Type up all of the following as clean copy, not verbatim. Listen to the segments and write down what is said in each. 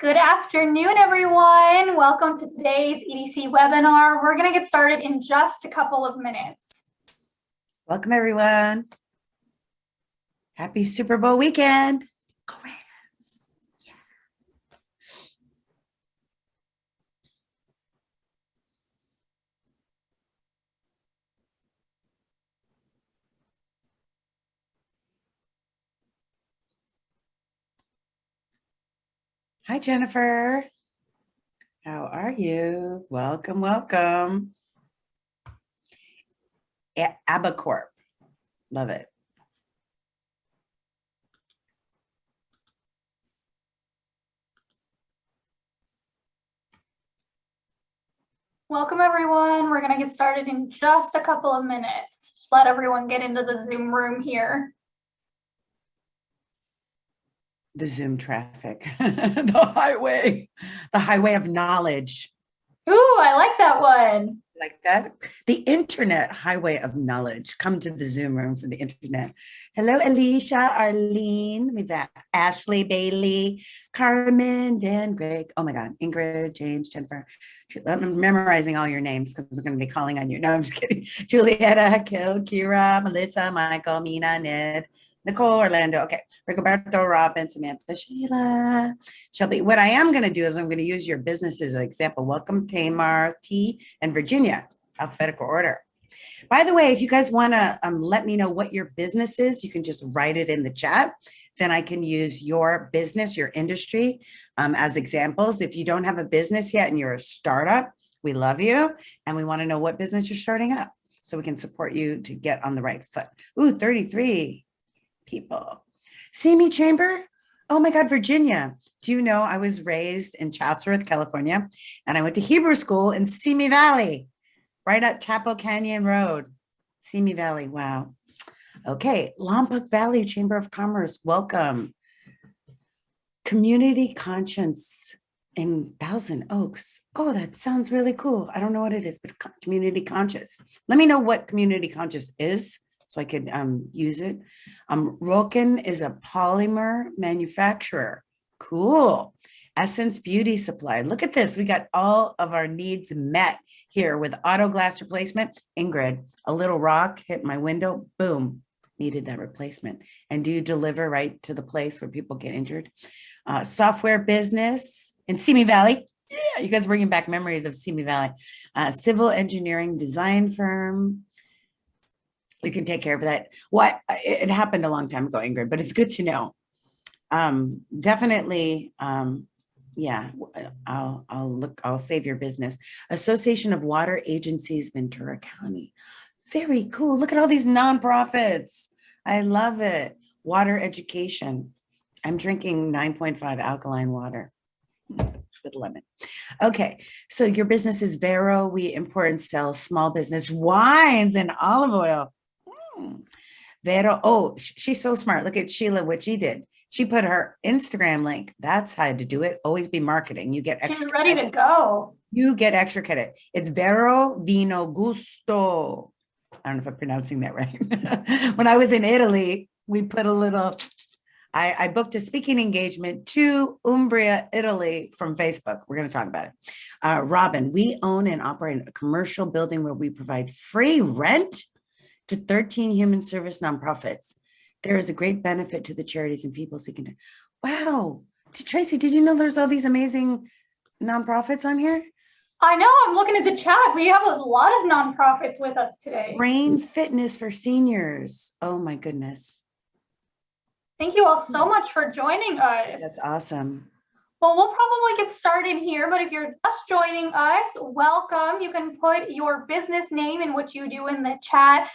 Good afternoon, everyone. Welcome to today's EDC webinar. We're going to get started in just a couple of minutes. Welcome, everyone. Happy Super Bowl weekend. Go Rams. Yeah. Hi, Jennifer. How are you? Welcome, welcome. Abacorp. Love it. Welcome, everyone. We're going to get started in just a couple of minutes. Just let everyone get into the Zoom room here. The Zoom traffic, the highway of knowledge. Ooh, I like that one. Like that, the internet highway of knowledge. Come to the Zoom room for the internet. Hello, Alicia, Arlene, we've got Ashley, Bailey, Carmen, Dan, Greg. Oh my God, Ingrid, James, Jennifer. I'm memorizing all your names because I'm going to be calling on you. No, I'm just kidding. Julietta, Kil, Kira, Melissa, Michael, Mina, Ned, Nicole, Orlando. Okay, Rigoberto, Robin, Samantha, Sheila, Shelby. What I am going to do is I'm going to use your business as an example. Welcome, Tamar, T, and Virginia, alphabetical order. By the way, if you guys want to let me know what your business is, you can just write it in the chat. Then I can use your business, your industry as examples. If you don't have a business yet and you're a startup, we love you. And we want to know what business you're starting up so we can support you to get on the right foot. Ooh, 33 people. See me, Chamber? Oh my God, Virginia. Do you know I was raised in Chatsworth, California, and I went to Hebrew school in Simi Valley, right at Tapo Canyon Road. Simi Valley, wow. Okay, Lompoc Valley Chamber of Commerce, welcome. Community Conscience in Thousand Oaks. Oh, that sounds really cool. I don't know what it is, but community conscious. Let me know what community conscious is, so I could use it. Roken is a polymer manufacturer. Cool. Essence Beauty Supply. Look at this. We got all of our needs met here with auto glass replacement. Ingrid, a little rock hit my window. Boom. Needed that replacement. And do you deliver right to the place where people get injured? Software business in Simi Valley. Yeah, you guys are bringing back memories of Simi Valley. Civil engineering design firm. We can take care of that. What it happened a long time ago, Ingrid, but it's good to know. Definitely, yeah, I'll save your business. Association of Water Agencies, Ventura County. Very cool. Look at all these nonprofits. I love it. Water education. I'm drinking 9.5 alkaline water with lemon. Okay, so your business is Vero. We import and sell small business wines and olive oil. Vero, oh, she's so smart. Look at Sheila, what she did. She put her Instagram link. That's how to do it. Always be marketing. You get extra. She's ready to go. You get extra credit. It's Vero Vino Gusto. I don't know if I'm pronouncing that right. When I was in Italy, we put a little, I booked a speaking engagement to Umbria, Italy from Facebook. We're going to talk about it. Robin, we own and operate a commercial building where we provide free rent to 13 human service nonprofits. There is a great benefit to the charities and people seeking to. Wow. Tracy, did you know there's all these amazing nonprofits on here? I know, I'm looking at the chat. We have a lot of nonprofits with us today. Brain Fitness for Seniors. Oh my goodness. Thank you all so much for joining us. That's awesome. Well, we'll probably get started here, but if you're just joining us, welcome. You can put your business name and what you do in the chat.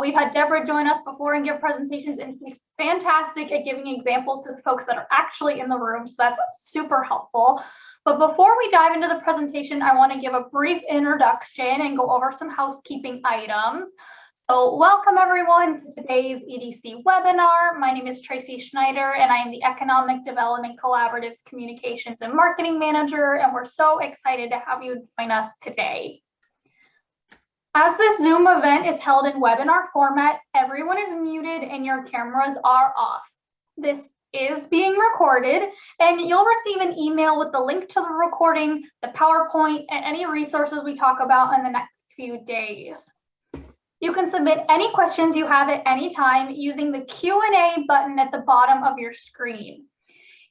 We've had Deborah join us before and give presentations, and she's fantastic at giving examples to folks that are actually in the room, so that's super helpful. But before we dive into the presentation, I want to give a brief introduction and go over some housekeeping items. So welcome everyone to today's EDC webinar. My name is Tracy Schneider and I am the Economic Development Collaborative's Communications and Marketing Manager, and we're so excited to have you join us today. As this Zoom event is held in webinar format, everyone is muted and your cameras are off. This is being recorded, and you'll receive an email with the link to the recording, the PowerPoint, and any resources we talk about in the next few days. You can submit any questions you have at any time using the Q&A button at the bottom of your screen.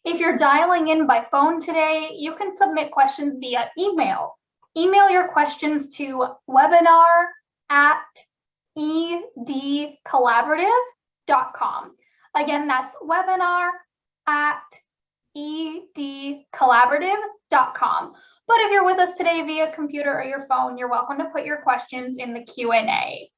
If you're dialing in by phone today, you can submit questions via email. Email your questions to webinar@edcollaborative.com. Again, that's webinar@edcollaborative.com. But if you're with us today via computer or your phone, you're welcome to put your questions in the Q&A.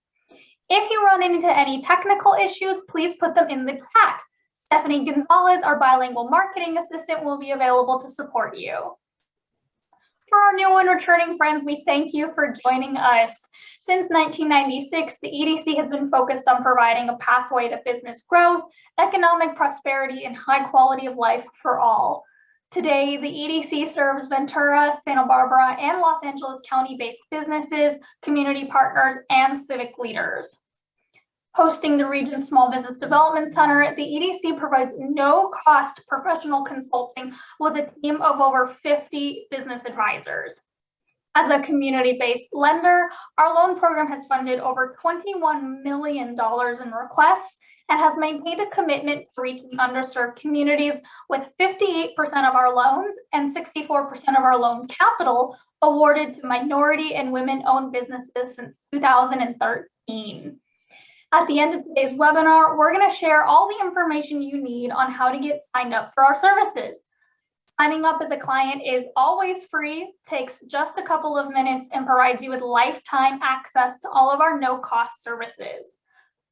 If you run into any technical issues, please put them in the chat. Stephanie Gonzalez, our bilingual marketing assistant, will be available to support you. For our new and returning friends, we thank you for joining us. Since 1996, the EDC has been focused on providing a pathway to business growth, economic prosperity, and high quality of life for all. Today, the EDC serves Ventura, Santa Barbara, and Los Angeles County-based businesses, community partners, and civic leaders. Hosting the Region Small Business Development Center, the EDC provides no-cost professional consulting with a team of over 50 business advisors. As a community-based lender, our loan program has funded over $21 million in requests and has maintained a commitment to reaching underserved communities with 58% of our loans and 64% of our loan capital awarded to minority and women-owned businesses since 2013. At the end of today's webinar, we're going to share all the information you need on how to get signed up for our services. Signing up as a client is always free, takes just a couple of minutes, and provides you with lifetime access to all of our no-cost services.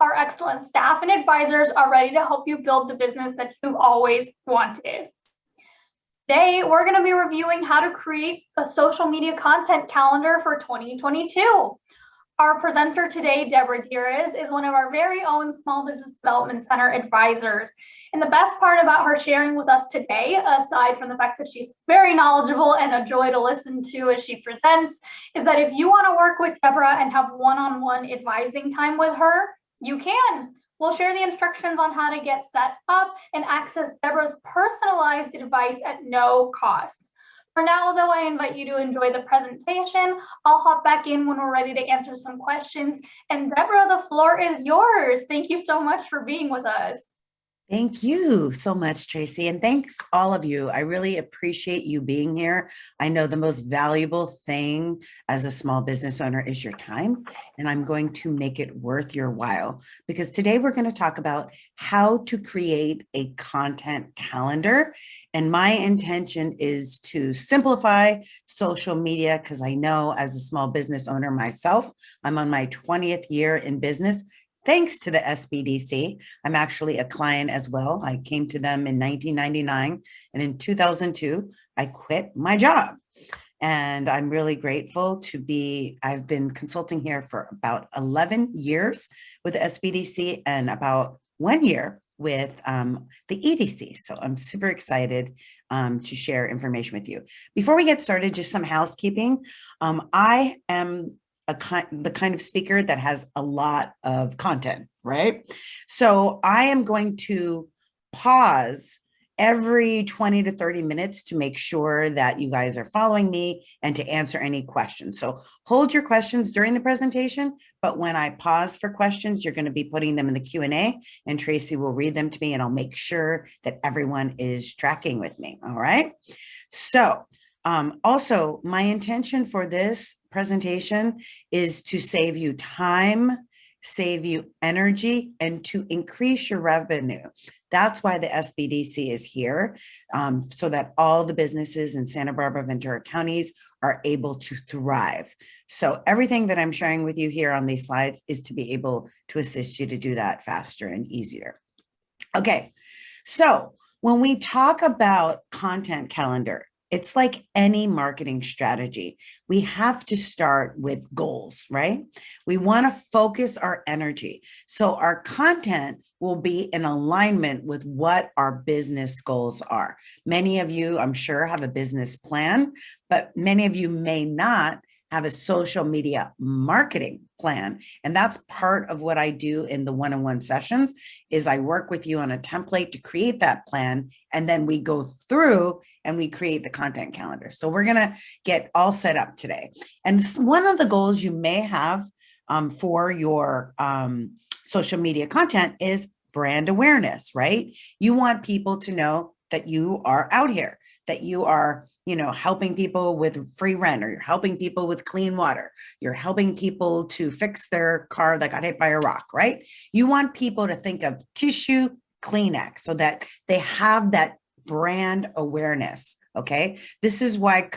Our excellent staff and advisors are ready to help you build the business that you've always wanted. Today, we're going to be reviewing how to create a social media content calendar for 2022. Our presenter today, Deborah Deras, is one of our very own Small Business Development Center advisors. And the best part about her sharing with us today, aside from the fact that she's very knowledgeable and a joy to listen to as she presents, is that if you want to work with Deborah and have one-on-one advising time with her, you can. We'll share the instructions on how to get set up and access Deborah's personalized advice at no cost. For now, though, I invite you to enjoy the presentation. I'll hop back in when we're ready to answer some questions. And Deborah, the floor is yours. Thank you so much for being with us. Thank you so much, Tracy. And thanks all of you. I really appreciate you being here. I know the most valuable thing as a small business owner is your time, and I'm going to make it worth your while because today we're going to talk about how to create a content calendar. And my intention is to simplify social media because I know as a small business owner myself, I'm on my 20th year in business. Thanks to the SBDC, I'm actually a client as well. I came to them in 1999, and in 2002, I quit my job. And I'm really grateful to be, I've been consulting here for about 11 years with the SBDC and about 1 year with the EDC. So I'm super excited to share information with you. Before we get started, just some housekeeping. I am the kind of speaker that has a lot of content, right? So I am going to pause every 20 to 30 minutes to make sure that you guys are following me and to answer any questions. So hold your questions during the presentation, but when I pause for questions, you're going to be putting them in the Q&A and Tracy will read them to me and I'll make sure that everyone is tracking with me. All right. So also my intention for this presentation is to save you time, save you energy, and to increase your revenue. That's why the SBDC is here, so that all the businesses in Santa Barbara, Ventura counties are able to thrive. So everything that I'm sharing with you here on these slides is to be able to assist you to do that faster and easier. Okay, so when we talk about content calendar, it's like any marketing strategy. We have to start with goals, right? We want to focus our energy. So our content will be in alignment with what our business goals are. Many of you, I'm sure, have a business plan, but many of you may not have a social media marketing plan. And that's part of what I do in the one-on-one sessions is I work with you on a template to create that plan. And then we go through and we create the content calendar. So we're going to get all set up today. And one of the goals you may have for your social media content is brand awareness, right? You want people to know that you are out here, that you are, helping people with free rent, or you're helping people with clean water. You're helping people to fix their car that got hit by a rock, right? You want people to think of tissue, Kleenex, so that they have that brand awareness. Okay. This is why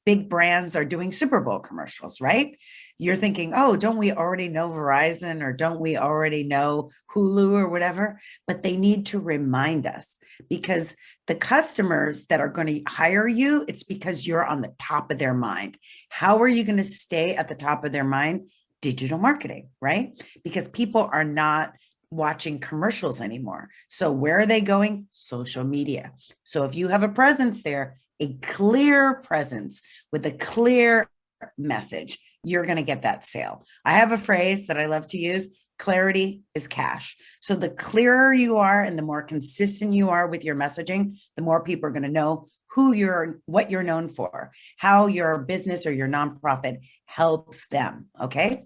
big brands are doing Super Bowl commercials, right? You're thinking, oh, don't we already know Verizon, or don't we already know Hulu or whatever? But they need to remind us, because the customers that are going to hire you, it's because you're on the top of their mind. How are you going to stay at the top of their mind? Digital marketing, right? Because people are not watching commercials anymore. So where are they going? Social media. So if you have a presence there, a clear presence with a clear message, you're going to get that sale. I have a phrase that I love to use: clarity is cash. So the clearer you are and the more consistent you are with your messaging, the more people are going to know what you're known for, how your business or your nonprofit helps them. Okay.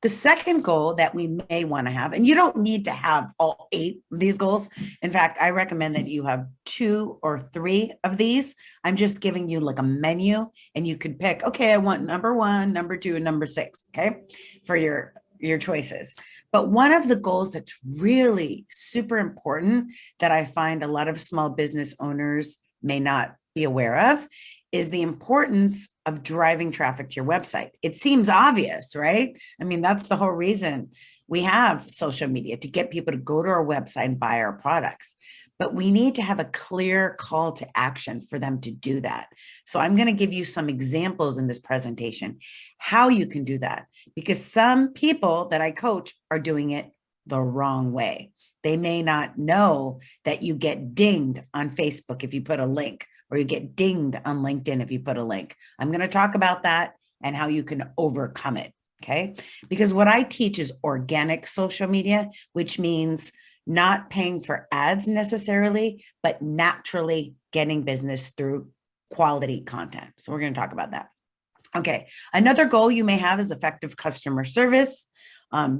The second goal that we may want to have, and you don't need to have all 8 of these goals. In fact, I recommend that you have 2 or 3 of these. I'm just giving you like a menu, and you could pick, okay, I want number 1, number 2, and number 6. Okay. For your choices. But one of the goals that's really super important that I find a lot of small business owners may not be aware of is the importance of driving traffic to your website. It seems obvious, right? I mean, that's the whole reason we have social media, to get people to go to our website and buy our products. But we need to have a clear call to action for them to do that. So I'm going to give you some examples in this presentation, how you can do that, because some people that I coach are doing it the wrong way. They may not know that you get dinged on Facebook if you put a link, or you get dinged on LinkedIn if you put a link. I'm going to talk about that and how you can overcome it. Okay. Because what I teach is organic social media, which means not paying for ads necessarily, but naturally getting business through quality content. So we're going to talk about that. Okay. Another goal you may have is effective customer service,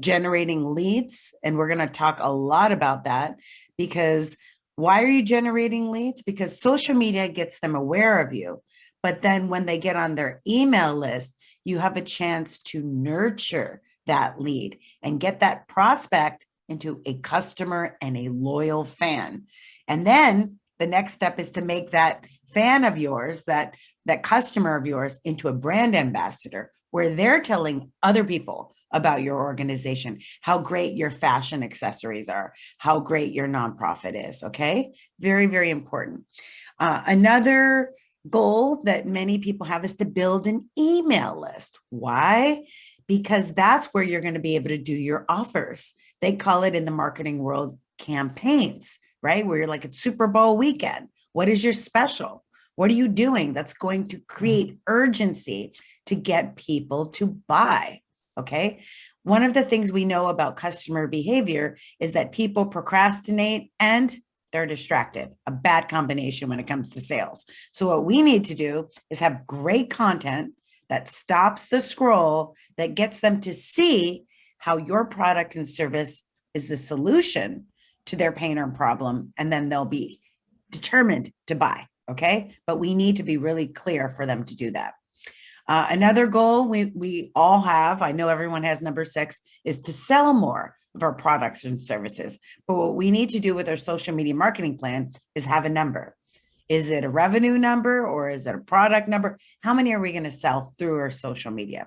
generating leads. And we're going to talk a lot about that, because why are you generating leads? Because social media gets them aware of you. But then when they get on their email list, you have a chance to nurture that lead and get that prospect into a customer and a loyal fan. And then the next step is to make that fan of yours, that customer of yours, into a brand ambassador, where they're telling other people about your organization, how great your fashion accessories are, how great your nonprofit is. Okay. Very, very important. Another goal that many people have is to build an email list. Why? Because that's where you're going to be able to do your offers. They call it in the marketing world campaigns, right? Where you're like, it's Super Bowl weekend. What is your special? What are you doing that's going to create urgency to get people to buy? Okay. One of the things we know about customer behavior is that people procrastinate and they're distracted, a bad combination when it comes to sales. So what we need to do is have great content that stops the scroll, that gets them to see how your product and service is the solution to their pain or problem. And then they'll be determined to buy. Okay. But we need to be really clear for them to do that. Another goal we all have, I know everyone has number 6, is to sell more of our products and services. But what we need to do with our social media marketing plan is have a number. Is it a revenue number, or is it a product number? How many are we going to sell through our social media?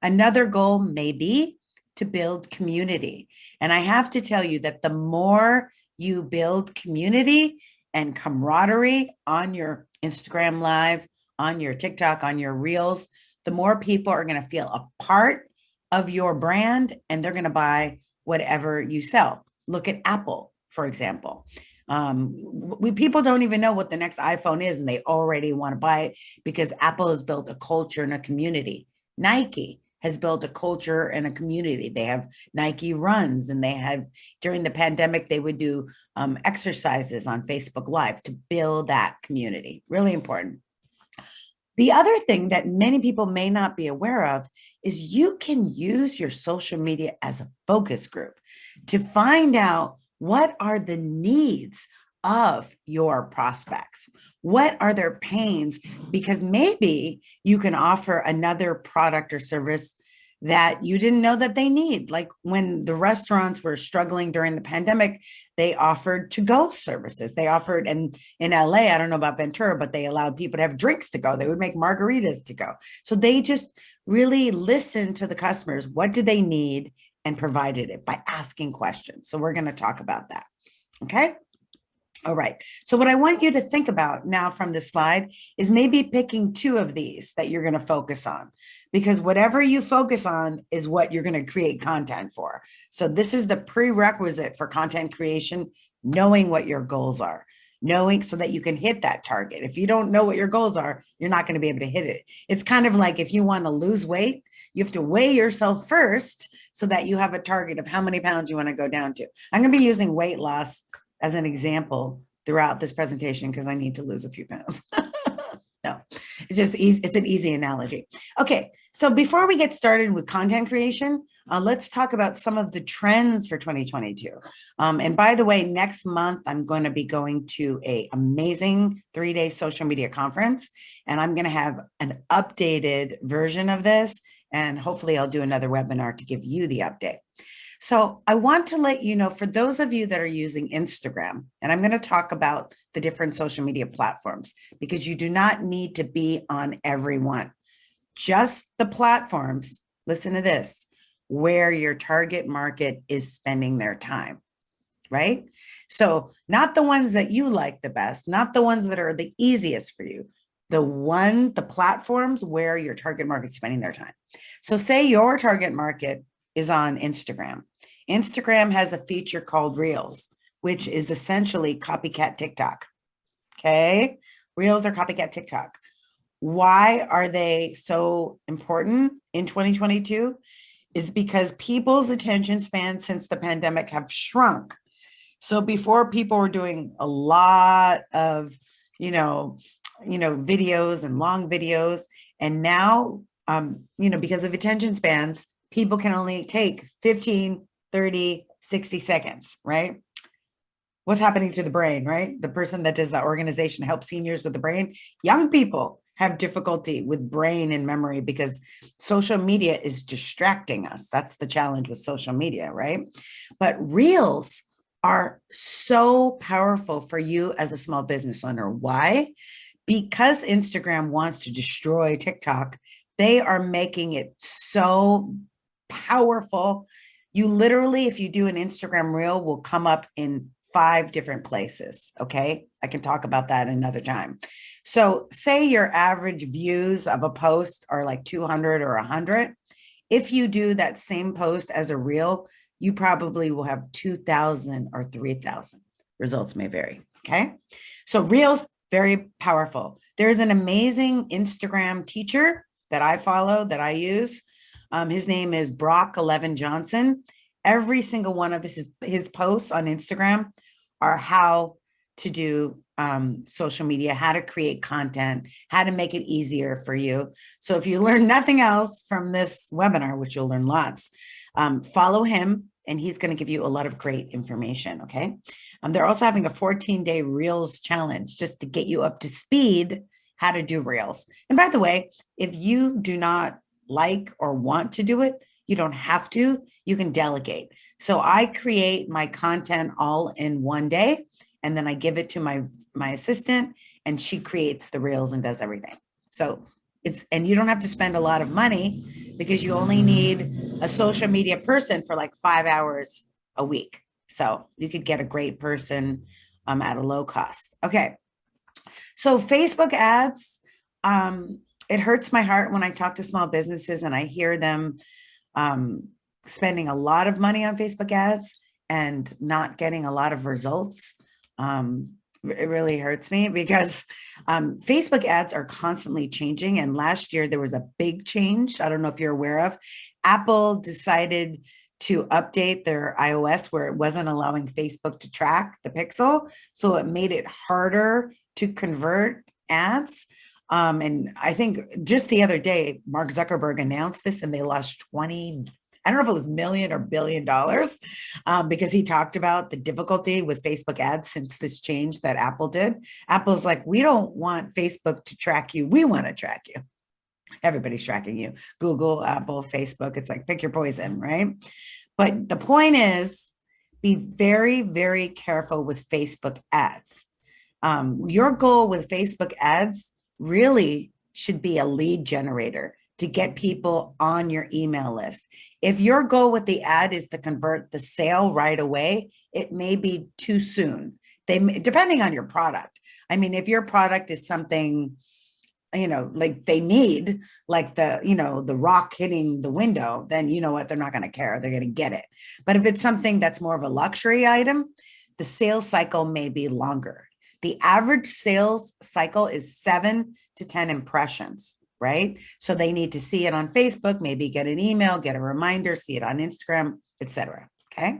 Another goal may be to build community. And I have to tell you that the more you build community and camaraderie on your Instagram Live, on your TikTok, on your Reels, the more people are going to feel a part of your brand, and they're going to buy whatever you sell. Look at Apple, for example. People don't even know what the next iPhone is, and they already want to buy it because Apple has built a culture and a community. Nike has built a culture and a community. They have Nike runs, and they have, during the pandemic, they would do exercises on Facebook Live to build that community. Really important. The other thing that many people may not be aware of is you can use your social media as a focus group to find out what are the needs of your prospects. What are their pains? Because maybe you can offer another product or service that you didn't know that they need. Like when the restaurants were struggling during the pandemic, they offered to-go services. They offered, and in LA, I don't know about Ventura, but they allowed people to have drinks to go. They would make margaritas to go. So they just really listened to the customers. What do they need? And provided it by asking questions. So we're going to talk about that. Okay. All right. So what I want you to think about now from this slide is maybe picking two of these that you're going to focus on, because whatever you focus on is what you're going to create content for. So this is the prerequisite for content creation, knowing what your goals are, knowing so that you can hit that target. If you don't know what your goals are, you're not going to be able to hit it. It's kind of like if you want to lose weight, you have to weigh yourself first so that you have a target of how many pounds you want to go down to. I'm going to be using weight loss as an example throughout this presentation because I need to lose a few pounds. No, it's just easy. It's an easy analogy. Okay, so before we get started with content creation, let's talk about some of the trends for 2022. And by the way, next month, I'm going to be going to an amazing 3-day social media conference, and I'm going to have an updated version of this, and hopefully I'll do another webinar to give you the update. So I want to let you know, for those of you that are using Instagram, and I'm going to talk about the different social media platforms, because you do not need to be on every one. Just the platforms, listen to this, where your target market is spending their time, right? So not the ones that you like the best, not the ones that are the easiest for you, the platforms where your target market is spending their time. So say your target market is on Instagram. Instagram has a feature called Reels, which is essentially copycat TikTok. Okay. Reels are copycat TikTok. Why are they so important in 2022? Is because people's attention span since the pandemic have shrunk. So before, people were doing a lot of, videos and long videos. And now, because of attention spans, people can only take 15, 30, 60 seconds, right? What's happening to the brain, right? The person that does that organization helps seniors with the brain. Young people have difficulty with brain and memory because social media is distracting us. That's the challenge with social media, right? But Reels are so powerful for you as a small business owner. Why? Because Instagram wants to destroy TikTok, they are making it so powerful. You literally, if you do an Instagram reel, will come up in 5 different places. Okay. I can talk about that another time. So say your average views of a post are like 200 or 100. If you do that same post as a reel, you probably will have 2,000 or 3,000. Results may vary. Okay. So reels, very powerful. There's an amazing Instagram teacher that I follow, that I use. His name is Brock 11 Johnson. Every single one of his posts on Instagram are how to do social media, how to create content, how to make it easier for you. So if you learn nothing else from this webinar, which you'll learn lots, follow him, and he's going to give you a lot of great information. Okay. They're also having a 14-day Reels challenge just to get you up to speed how to do Reels. And by the way, if you do not like or want to do it, you don't have to, you can delegate. So I create my content all in one day, and then I give it to my assistant, and she creates the reels and does everything. So and you don't have to spend a lot of money because you only need a social media person for like 5 hours a week. So you could get a great person at a low cost. Okay. So Facebook ads, it hurts my heart when I talk to small businesses and I hear them spending a lot of money on Facebook ads and not getting a lot of results. it really hurts me because Facebook ads are constantly changing. And last year there was a big change. I don't know if you're aware of. Apple decided to update their iOS where it wasn't allowing Facebook to track the pixel. So it made it harder to convert ads. And I think just the other day, Mark Zuckerberg announced this and they lost 20, I don't know if it was million or $1 billion, because he talked about the difficulty with Facebook ads since this change that Apple did. Apple's like, we don't want Facebook to track you. We want to track you. Everybody's tracking you. Google, Apple, Facebook. It's like, pick your poison, right? But the point is, be very, very careful with Facebook ads. Your goal with Facebook ads really should be a lead generator to get people on your email list. If your goal with the ad is to convert the sale right away, it may be too soon. Depending on your product. I mean, if your product is something, like they need, like the rock hitting the window, then you know what, they're not going to care. They're going to get it. But if it's something that's more of a luxury item, the sales cycle may be longer. The average sales cycle is 7 to 10 impressions, right? So they need to see it on Facebook, maybe get an email, get a reminder, see it on Instagram, etc. Okay.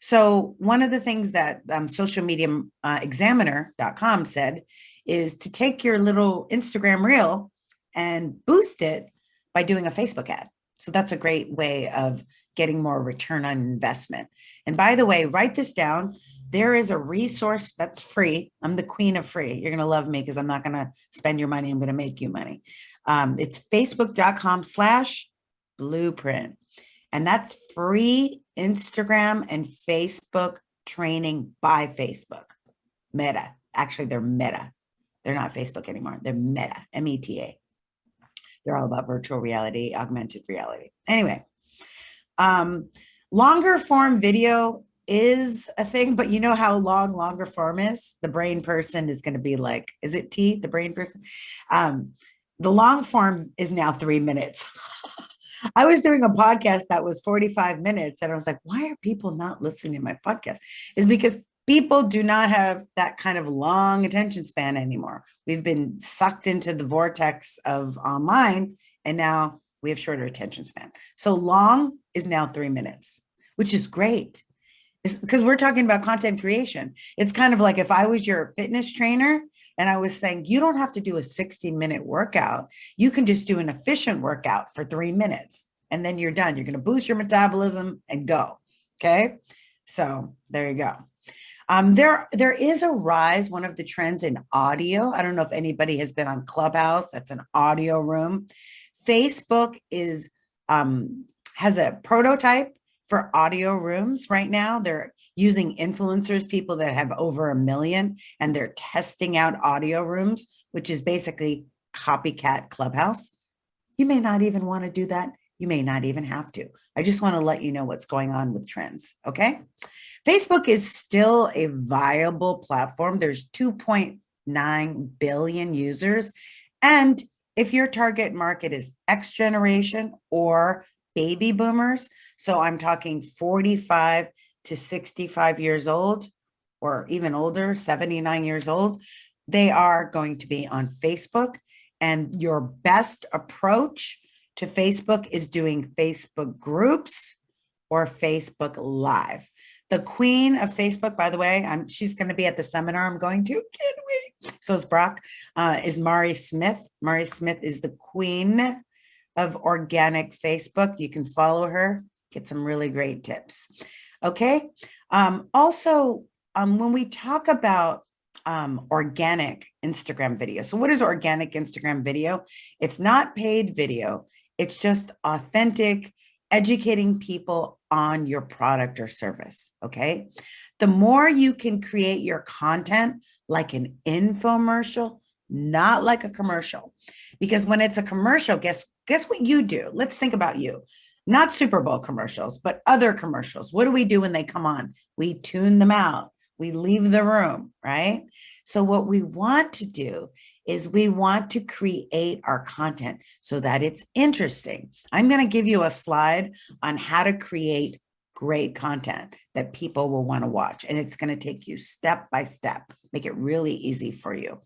So one of the things that socialmediaexaminer.com said is to take your little Instagram reel and boost it by doing a Facebook ad. So that's a great way of getting more return on investment. And by the way, write this down. There is a resource that's free. I'm the queen of free. You're going to love me because I'm not going to spend your money. I'm going to make you money. It's facebook.com/blueprint. And that's free Instagram and Facebook training by Facebook. Meta. Actually, they're Meta. They're not Facebook anymore. They're Meta, META. They're all about virtual reality, augmented reality. Anyway, longer form video is a thing, but you know how long longer form is? The brain person is going to be like, is it T, the brain person? The long form is now 3 minutes. I was doing a podcast that was 45 minutes and I was like, why are people not listening to my podcast? It's because people do not have that kind of long attention span anymore. We've been sucked into the vortex of online and now we have shorter attention span. So long is now 3 minutes, which is great. It's because we're talking about content creation. It's kind of like if I was your fitness trainer and I was saying, you don't have to do a 60-minute workout. You can just do an efficient workout for 3 minutes and then you're done. You're going to boost your metabolism and go. Okay. So there you go. There is a rise, one of the trends in audio. I don't know if anybody has been on Clubhouse. That's an audio room. Facebook has a prototype for audio rooms right now. They're using influencers, people that have over 1 million, and they're testing out audio rooms, which is basically copycat Clubhouse. You may not even want to do that. You may not even have to. I just want to let you know what's going on with trends, okay? Facebook is still a viable platform. There's 2.9 billion users. And if your target market is X generation or baby boomers, so I'm talking 45 to 65 years old, or even older, 79 years old, they are going to be on Facebook. And your best approach to Facebook is doing Facebook groups or Facebook Live. The queen of Facebook, by the way, she's going to be at the seminar I'm going to. Can't wait. So is Brock, is Mari Smith. Mari Smith is the queen of organic Facebook. You can follow her, get some really great tips. Okay. Also, when we talk about organic Instagram video. So what is organic Instagram video? It's not paid video. It's just authentic, educating people on your product or service, okay? The more you can create your content like an infomercial, not like a commercial. Because when it's a commercial, guess what you do? Let's think about you. Not Super Bowl commercials, but other commercials. What do we do when they come on? We tune them out. We leave the room, right? So what we want to do is we want to create our content so that it's interesting. I'm going to give you a slide on how to create great content that people will want to watch. And it's going to take you step by step, make it really easy for you.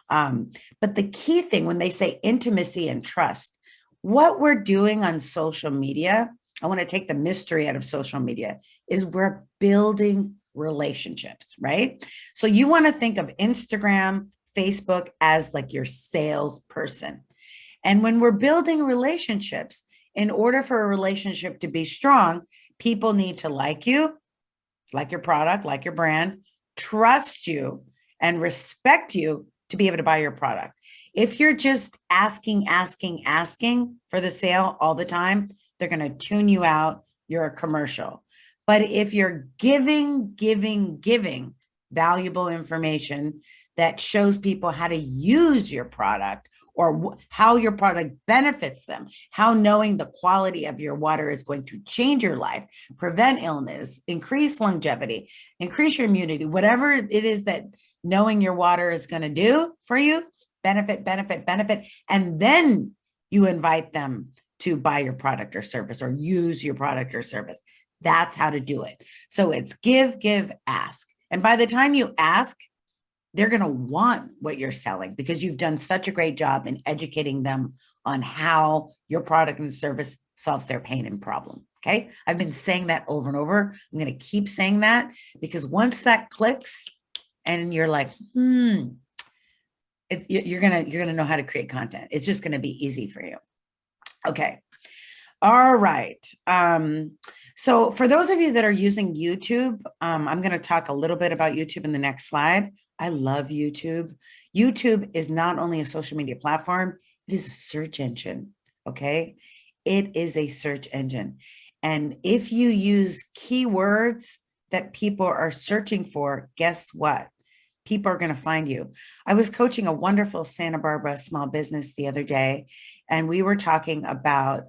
But the key thing when they say intimacy and trust, what we're doing on social media, I want to take the mystery out of social media, is we're building relationships, right? So you want to think of Instagram, Facebook as like your salesperson. And when we're building relationships, in order for a relationship to be strong, people need to like you, like your product, like your brand, trust you, and respect you to be able to buy your product. If you're just asking for the sale all the time, they're going to tune you out. You're a commercial. But if you're giving valuable information that shows people how to use your product or how your product benefits them, how knowing the quality of your water is going to change your life, prevent illness, increase longevity, increase your immunity, whatever it is that knowing your water is going to do for you, benefit, and then you invite them to buy your product or service or use your product or service. That's how to do it. So it's give, ask. And by the time you ask, they're going to want what you're selling because you've done such a great job in educating them on how your product and service solves their pain and problem. Okay. I've been saying that over and over. I'm going to keep saying that because once that clicks and you're like, you're going to know how to create content. It's just going to be easy for you. Okay. All right. So for those of you that are using YouTube, I'm going to talk a little bit about YouTube in the next slide. I love YouTube. YouTube is not only a social media platform, it is a search engine. Okay. It is a search engine. And if you use keywords that people are searching for, guess what? People are going to find you. I was coaching a wonderful Santa Barbara small business the other day, and we were talking about,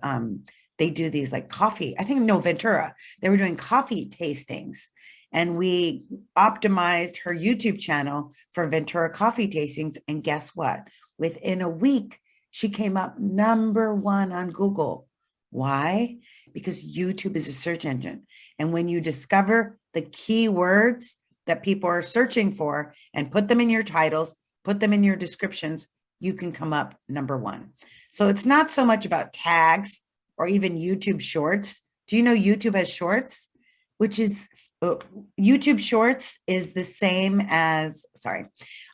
they do these like coffee, Ventura. They were doing coffee tastings. And we optimized her YouTube channel for Ventura coffee tastings. And guess what? Within a week, she came up #1 on Google. Why? Because YouTube is a search engine. And when you discover the keywords that people are searching for and put them in your titles, put them in your descriptions, you can come up #1. So it's not so much about tags or even YouTube shorts. Do you know YouTube has shorts, which is YouTube Shorts is the same as,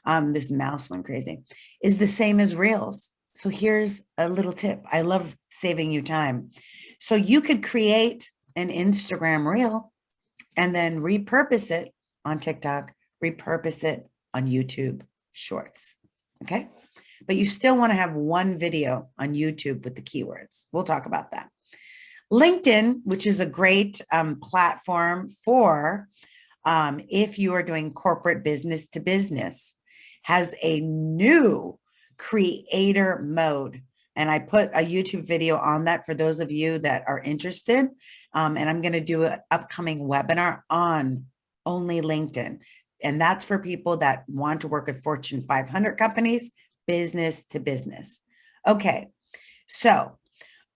this mouse went crazy, is the same as Reels. So here's a little tip. I love saving you time. So you could create an Instagram Reel and then repurpose it on TikTok, repurpose it on YouTube Shorts. Okay. But you still want to have one video on YouTube with the keywords. We'll talk about that. LinkedIn, which is a great platform for if you are doing corporate business to business, has a new creator mode. And I put a YouTube video on that for those of you that are interested. And I'm going to do an upcoming webinar on only LinkedIn. And that's for people that want to work with Fortune 500 companies, business to business. Okay, so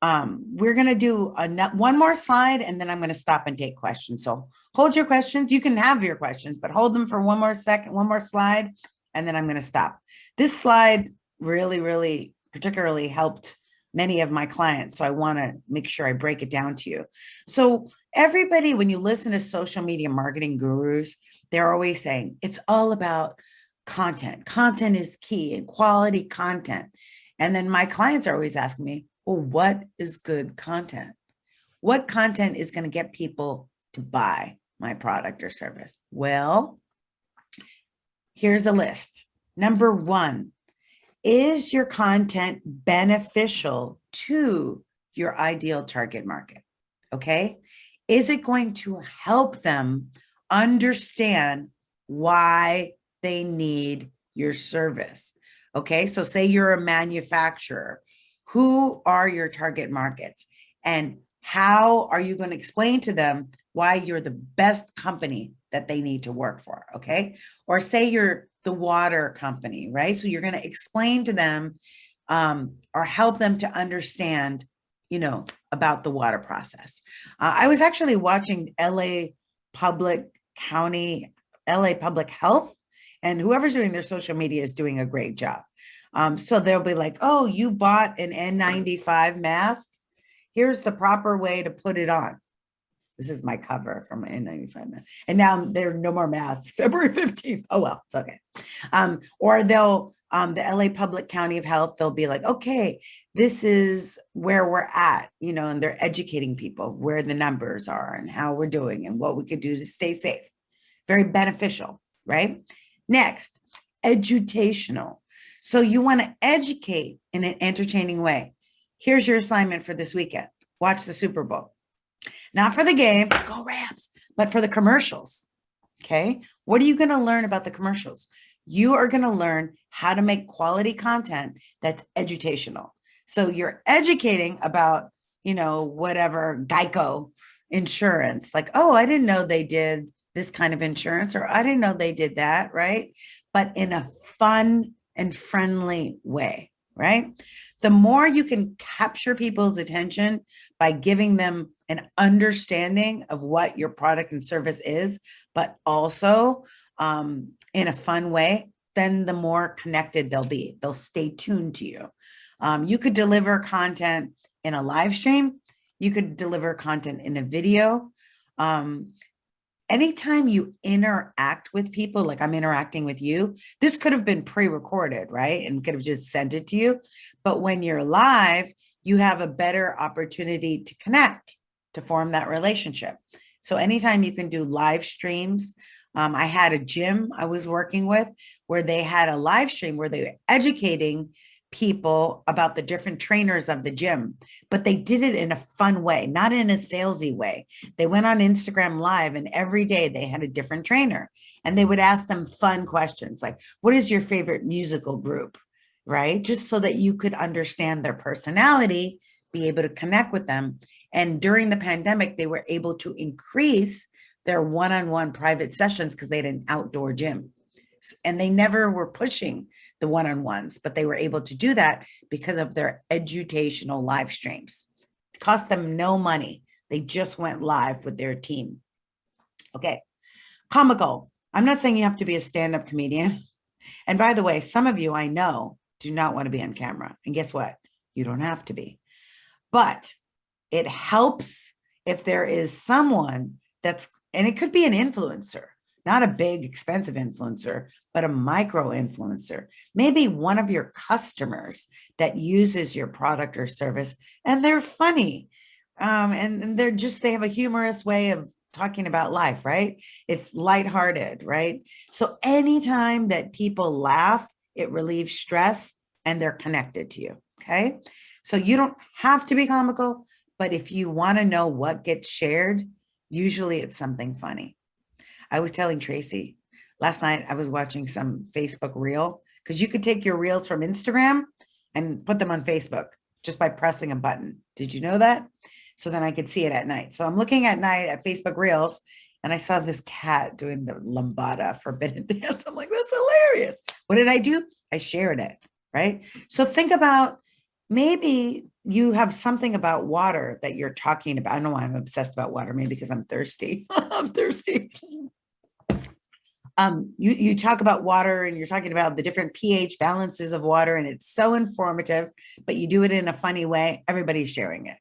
we're going to do one more slide and then I'm going to stop and take questions. So hold your questions. You can have your questions, but hold them for one more slide, and then I'm going to stop. This slide really particularly helped many of my clients. So I want to make sure I break it down to you. So everybody, when you listen to social media marketing gurus, they're always saying it's all about content. Content is key and quality content. And then my clients are always asking me, well, what is good content? What content is going to get people to buy my product or service? Well, here's a list. #1, is your content beneficial to your ideal target market? Okay. Is it going to help them understand why they need your service? Okay. So say you're a manufacturer. Who are your target markets? And how are you going to explain to them why you're the best company that they need to work for? Okay. Or say you're the water company, right? So you're going to explain to them or help them to understand about the water process. I was actually watching Public County, LA Public Health, and whoever's doing their social media is doing a great job. So they'll be like, oh, you bought an N95 mask. Here's the proper way to put it on. This is my cover from my N95 mask. And now there are no more masks, February 15th. Oh, well, it's okay. Or they'll, the LA Public County of Health, they'll be like, okay, this is where we're at, and they're educating people where the numbers are and how we're doing and what we could do to stay safe. Very beneficial, right? Next, edutational. So you want to educate in an entertaining way. Here's your assignment for this weekend. Watch the Super Bowl. Not for the game, go Rams, but for the commercials. Okay. What are you going to learn about the commercials? You are going to learn how to make quality content that's edutational. So you're educating about, whatever Geico insurance, like, oh, I didn't know they did this kind of insurance, or I didn't know they did that, right? But in a fun and friendly way, right? The more you can capture people's attention by giving them an understanding of what your product and service is, but also in a fun way, then the more connected they'll be. They'll stay tuned to you. You could deliver content in a live stream. You could deliver content in a video. Anytime you interact with people, like I'm interacting with you, this could have been pre-recorded, right? And could have just sent it to you. But when you're live, you have a better opportunity to connect, to form that relationship. So anytime you can do live streams, I had a gym I was working with where they had a live stream where they were educating people about the different trainers of the gym, but they did it in a fun way, not in a salesy way. They went on Instagram Live and every day they had a different trainer and they would ask them fun questions like, what is your favorite musical group, right? Just so that you could understand their personality, be able to connect with them. And during the pandemic, they were able to increase their one-on-one private sessions because they had an outdoor gym. And they never were pushing the one-on-ones, but they were able to do that because of their edutational live streams. It cost them no money. They just went live with their team. Okay. Comical. I'm not saying you have to be a stand-up comedian. And by the way, some of you I know do not want to be on camera. And guess what? You don't have to be. But it helps if there is someone that's, and it could be an influencer, not a big expensive influencer, but a micro influencer, maybe one of your customers that uses your product or service, and they're funny. And they have a humorous way of talking about life, right? It's lighthearted, right? So anytime that people laugh, it relieves stress and they're connected to you, okay? So you don't have to be comical, but if you want to know what gets shared, usually it's something funny. I was telling Tracy last night, I was watching some Facebook reel because you could take your reels from Instagram and put them on Facebook just by pressing a button. Did you know that? So then I could see it at night. So I'm looking at night at Facebook reels and I saw this cat doing the lambada forbidden dance. I'm like, that's hilarious. What did I do? I shared it, right? So think about maybe you have something about water that you're talking about. I don't know why I'm obsessed about water, maybe because I'm thirsty. I'm thirsty. You talk about water and you're talking about the different pH balances of water and it's so informative, but you do it in a funny way. Everybody's sharing it.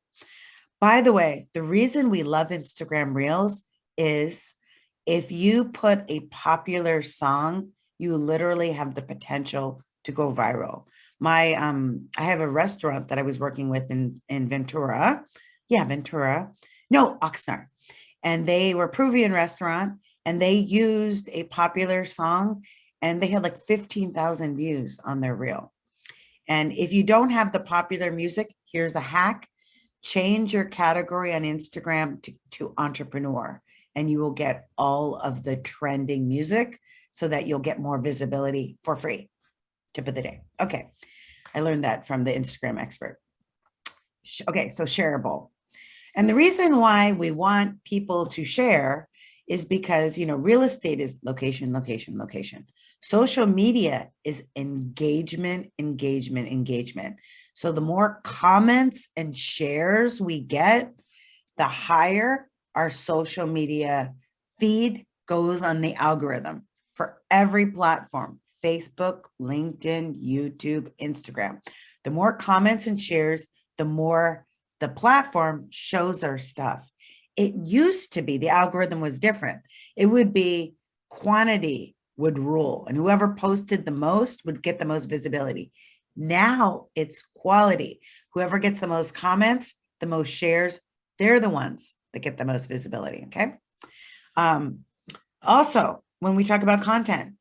By the way, the reason we love Instagram Reels is if you put a popular song, you literally have the potential to go viral. I have a restaurant that I was working with in Ventura. Yeah, Ventura. No, Oxnard. And they were a Peruvian restaurant and they used a popular song and they had like 15,000 views on their reel. And if you don't have the popular music, here's a hack. Change your category on Instagram to entrepreneur and you will get all of the trending music so that you'll get more visibility for free. Tip of the day. Okay. I learned that from the Instagram expert. Okay. So shareable. And the reason why we want people to share is because, real estate is location, location, location. Social media is engagement, engagement, engagement. So the more comments and shares we get, the higher our social media feed goes on the algorithm for every platform: Facebook, LinkedIn, YouTube, Instagram. The more comments and shares, the more the platform shows our stuff. It used to be the algorithm was different. It would be quantity would rule, and whoever posted the most would get the most visibility. Now it's quality. Whoever gets the most comments, the most shares, they're the ones that get the most visibility. Okay. Also, when we talk about content,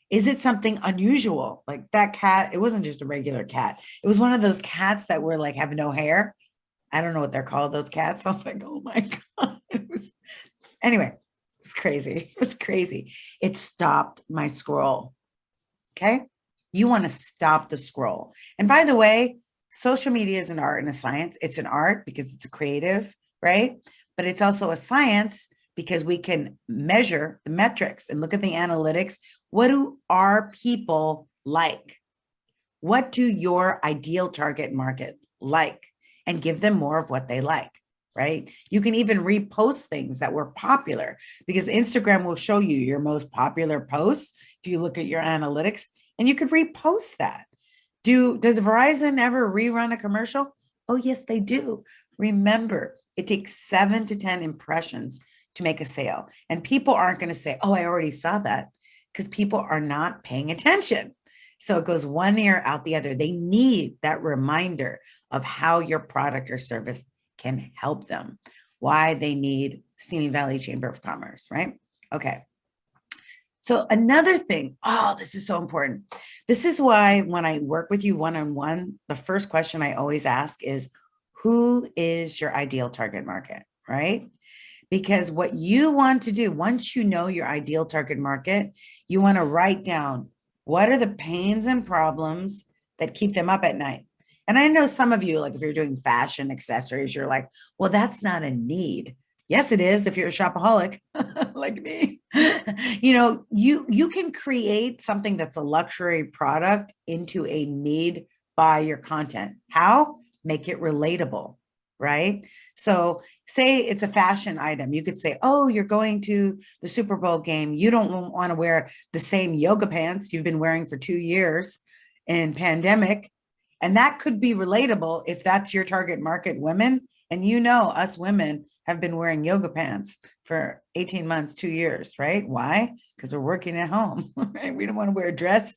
is it something unusual? Like that cat, it wasn't just a regular cat. It was one of those cats that were like, have no hair. I don't know what they're called, those cats. I was like, oh my God. Anyway, it was crazy. It was crazy. It stopped my scroll. Okay. You want to stop the scroll. And by the way, social media is an art and a science. It's an art because it's creative, right? But it's also a science because we can measure the metrics and look at the analytics. What do our people like? What do your ideal target market like? And give them more of what they like, right? You can even repost things that were popular because Instagram will show you your most popular posts if you look at your analytics, and you could repost that. Does Verizon ever rerun a commercial? Oh, yes, they do. Remember, it takes 7 to 10 impressions to make a sale. And people aren't going to say, oh, I already saw that, because people are not paying attention. So it goes one ear out the other. They need that reminder of how your product or service can help them, why they need Simi Valley Chamber of Commerce, right? Okay. So another thing, oh, this is so important. This is why when I work with you one-on-one, the first question I always ask is, who is your ideal target market, right? Because what you want to do, once you know your ideal target market, you want to write down what are the pains and problems that keep them up at night. And I know some of you, like if you're doing fashion accessories, you're like, well, that's not a need. Yes, it is if you're a shopaholic like me. You can create something that's a luxury product into a need by your content. How? Make it relatable, right? So say it's a fashion item. You could say, oh, you're going to the Super Bowl game. You don't want to wear the same yoga pants you've been wearing for 2 years in pandemic. And that could be relatable if that's your target market, women. And us women have been wearing yoga pants for 18 months, 2 years, right? Why? Because we're working at home, right? We don't want to wear a dress.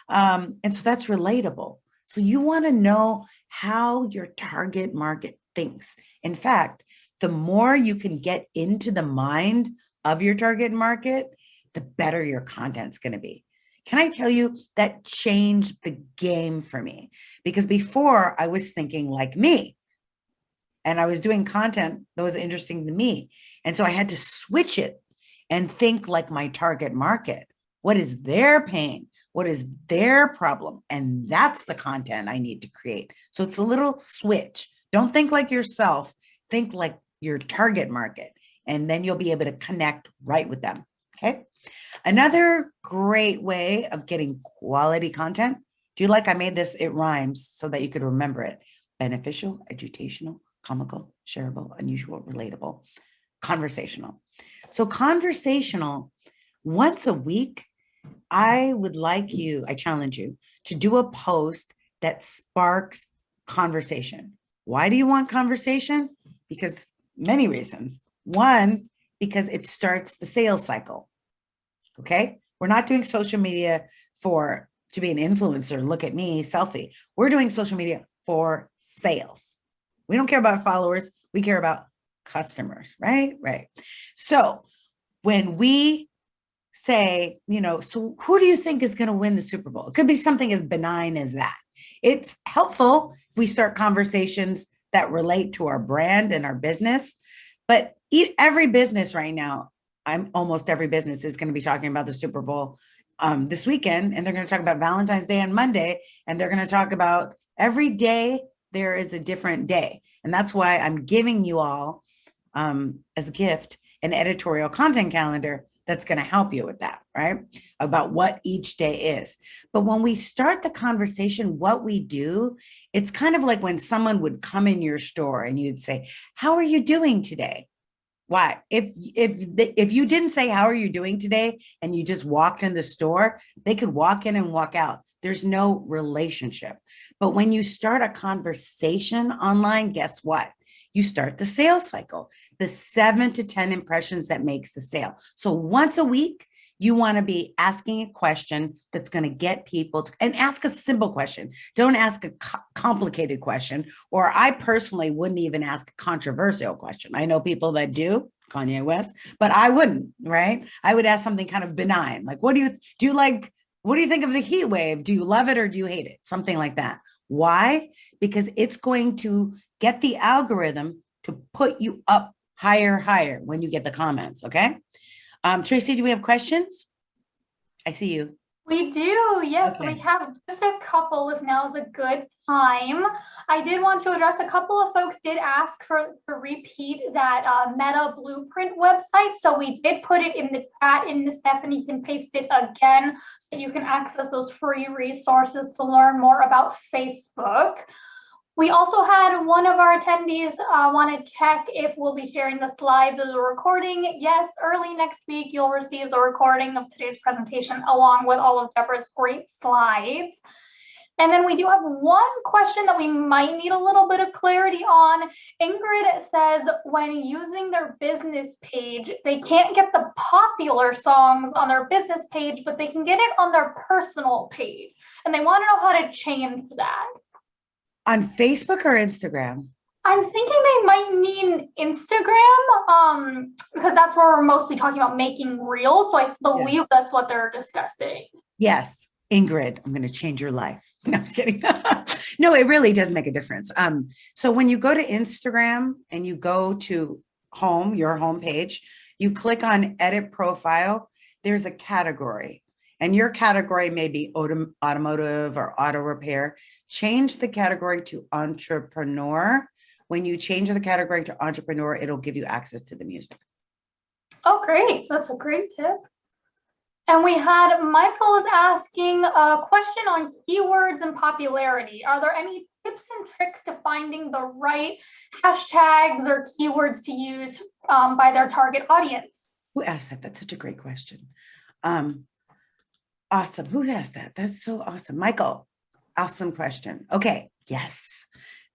And so that's relatable. So you want to know how your target market thinks. In fact, the more you can get into the mind of your target market, the better your content's going to be. Can I tell you that changed the game for me? Because before I was thinking like me, and I was doing content that was interesting to me. And so I had to switch it and think like my target market. What is their pain? What is their problem? And that's the content I need to create. So it's a little switch. Don't think like yourself, think like your target market, and then you'll be able to connect right with them. Okay. Another great way of getting quality content. Do you like, I made this, it rhymes so that you could remember it. Beneficial, educational, comical, shareable, unusual, relatable, conversational. So conversational, once a week, I would like you, I challenge you to do a post that sparks conversation. Why do you want conversation? Because many reasons. One, because it starts the sales cycle. Okay. We're not doing social media to be an influencer. Look at me, selfie. We're doing social media for sales. We don't care about followers. We care about customers, right? Right. So when we say, so who do you think is going to win the Super Bowl? It could be something as benign as that. It's helpful if we start conversations that relate to our brand and our business. But every business right now, almost every business is going to be talking about the Super Bowl this weekend, and they're going to talk about Valentine's Day on Monday, and they're going to talk about every day there is a different day. And that's why I'm giving you all as a gift an editorial content calendar that's going to help you with that, right? About what each day is. But when we start the conversation, what we do, it's kind of like when someone would come in your store and you'd say, "How are you doing today?" Why? If you didn't say, "How are you doing today?" and you just walked in the store, they could walk in and walk out. There's no relationship. But when you start a conversation online, guess what? You start the sales cycle, the 7 to 10 impressions that makes the sale. So once a week, you want to be asking a question that's going to get people to, and ask a simple question. Don't ask a complicated question, or I personally wouldn't even ask a controversial question. I know people that do, Kanye West, but I wouldn't, right? I would ask something kind of benign, like, what do you like? What do you think of the heat wave? Do you love it or do you hate it? Something like that. Why? Because it's going to get the algorithm to put you up higher when you get the comments, okay? Tracy, do we have questions? I see you. We do, yes. Okay. We have just a couple if now is a good time. I did want to address a couple of folks did ask for repeat that Meta Blueprint website. So we did put it in the chat, and Stephanie can paste it again so you can access those free resources to learn more about Facebook. We also had one of our attendees want to check if we'll be sharing the slides as a recording. Yes, early next week, you'll receive the recording of today's presentation along with all of Deborah's great slides. And then we do have one question that we might need a little bit of clarity on. Ingrid says when using their business page, they can't get the popular songs on their business page, but they can get it on their personal page. And they want to know how to change that. On Facebook or Instagram? I'm thinking they might mean Instagram, because that's where we're mostly talking about making reels. So I believe that's what they're discussing. Yes, Ingrid, I'm going to change your life. No, I'm just kidding. No, it really does make a difference. So when you go to Instagram and you go to your home page, you click on edit profile, there's a category. And your category may be automotive or auto repair. Change the category to entrepreneur. When you change the category to entrepreneur, it'll give you access to the music. Oh, great. That's a great tip. And we had Michael is asking a question on keywords and popularity. Are there any tips and tricks to finding the right hashtags or keywords to use by their target audience? Who asked that? That's such a great question. Awesome. Who has that? That's so awesome. Michael, awesome question. Okay. Yes.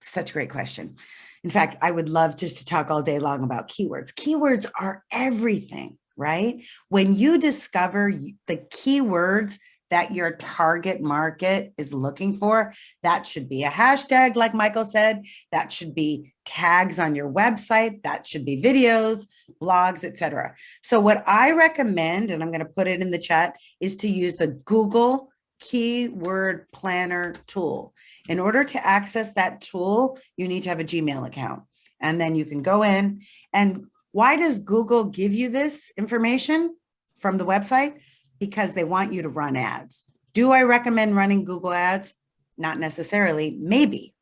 Such a great question. In fact, I would love just to talk all day long about keywords. Keywords are everything, right? When you discover the keywords that your target market is looking for, that should be a hashtag, like Michael said, that should be tags on your website, that should be videos, blogs, etc. So what I recommend, and I'm going to put it in the chat, is to use the Google Keyword Planner tool. In order to access that tool, you need to have a Gmail account. And then you can go in. And why does Google give you this information from the website? Because they want you to run ads. Do I recommend running Google ads? Not necessarily, maybe.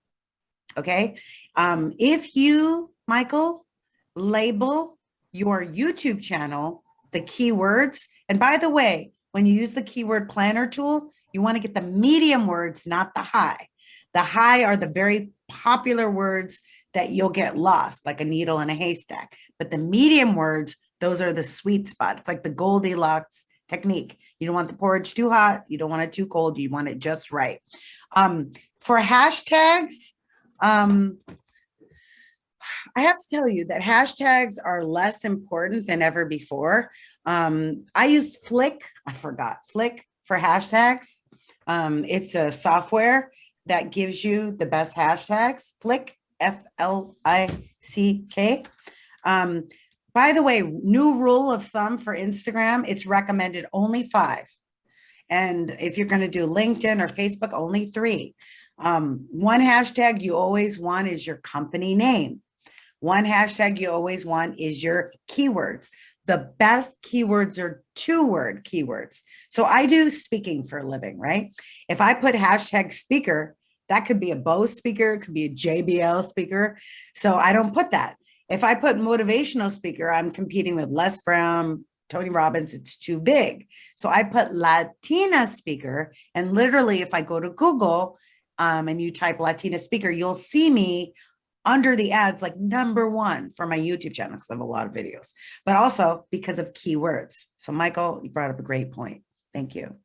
Okay. If you, Michael, label your YouTube channel the keywords, and by the way, when you use the keyword planner tool, you want to get the medium words, not the high. The high are the very popular words that you'll get lost, like a needle in a haystack. But the medium words, those are the sweet spots. It's like the Goldilocks technique. You don't want the porridge too hot. You don't want it too cold. You want it just right. For hashtags, I have to tell you that hashtags are less important than ever before. I use Flick. I forgot Flick for hashtags. It's a software that gives you the best hashtags. Flick, F-L-I-C-K. By the way, new rule of thumb for Instagram, it's recommended only 5. And if you're going to do LinkedIn or Facebook, only 3. One hashtag you always want is your company name. One hashtag you always want is your keywords. The best keywords are 2-word keywords. So I do speaking for a living, right? If I put hashtag speaker, that could be a Bose speaker, it could be a JBL speaker. So I don't put that. If I put motivational speaker, I'm competing with Les Brown, Tony Robbins, it's too big. So I put Latina speaker, and literally if I go to Google and you type Latina speaker, you'll see me under the ads, like #1 for my YouTube channel, because I have a lot of videos, but also because of keywords. So Michael, you brought up a great point. Thank you.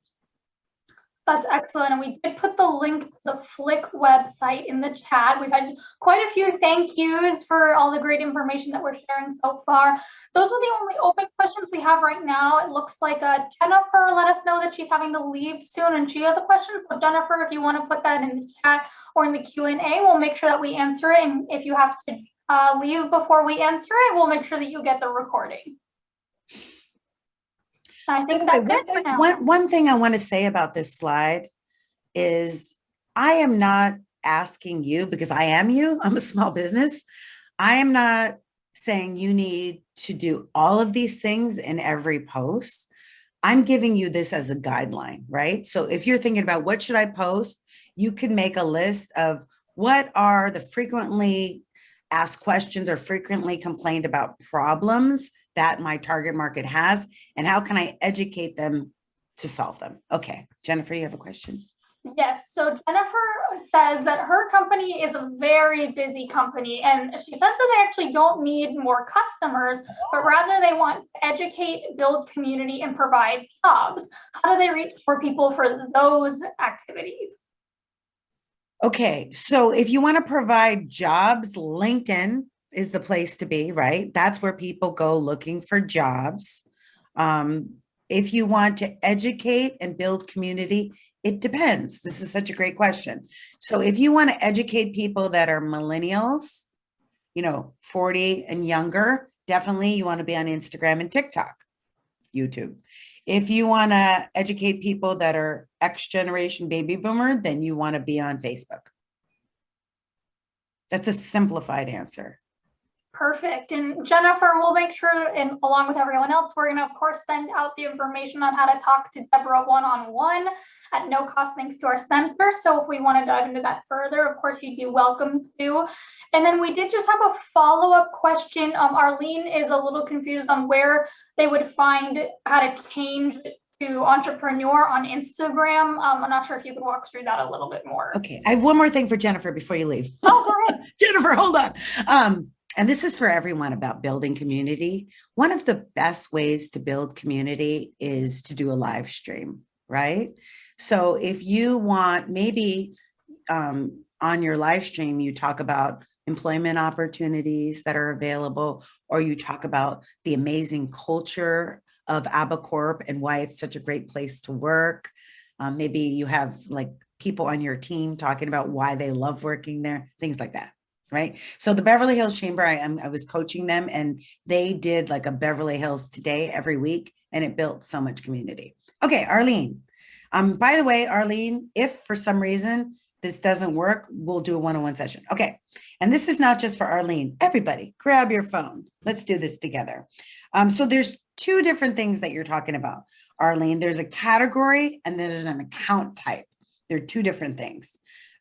That's excellent. And we did put the link to the Flick website in the chat. We've had quite a few thank yous for all the great information that we're sharing so far. Those are the only open questions we have right now. It looks like Jennifer let us know that she's having to leave soon and she has a question. So Jennifer, if you want to put that in the chat or in the Q&A, we'll make sure that we answer it. And if you have to leave before we answer it, we'll make sure that you get the recording. I think that's it for now. One thing I want to say about this slide is I am not asking you, because I am you, I'm a small business. I am not saying you need to do all of these things in every post. I'm giving you this as a guideline, right? So if you're thinking about what should I post, you can make a list of what are the frequently asked questions or frequently complained about problems that my target market has, and how can I educate them to solve them? Okay, Jennifer, you have a question? Yes, so Jennifer says that her company is a very busy company, and she says that they actually don't need more customers, but rather they want to educate, build community, and provide jobs. How do they reach more people for those activities? Okay, so if you want to provide jobs, LinkedIn is the place to be, right? That's where people go looking for jobs. If you want to educate and build community, it depends. This is such a great question. So if you want to educate people that are millennials, 40 and younger, definitely you want to be on Instagram and TikTok, YouTube. If you want to educate people that are X generation baby boomer, then you want to be on Facebook. That's a simplified answer. Perfect. And Jennifer, we'll make sure, and along with everyone else, we're going to, of course, send out the information on how to talk to Deborah one-on-one at no cost thanks to our center. So if we want to dive into that further, of course, you'd be welcome to. And then we did just have a follow-up question. Arlene is a little confused on where they would find how to change to entrepreneur on Instagram. I'm not sure if you could walk through that a little bit more. Okay. I have one more thing for Jennifer before you leave. Oh, go ahead. Jennifer, hold on. And this is for everyone about building community. One of the best ways to build community is to do a live stream, right? So if you want, maybe on your live stream, you talk about employment opportunities that are available, or you talk about the amazing culture of ABBA and why it's such a great place to work. Maybe you have like people on your team talking about why they love working there, things like that. Right. So the Beverly Hills Chamber, I was coaching them, and they did like a Beverly Hills Today every week, and it built so much community. Okay, Arlene. By the way, Arlene, if for some reason this doesn't work, we'll do a one-on-one session. Okay. And this is not just for Arlene. Everybody, grab your phone. Let's do this together. So there's two different things that you're talking about, Arlene. There's a category and then there's an account type. They're two different things.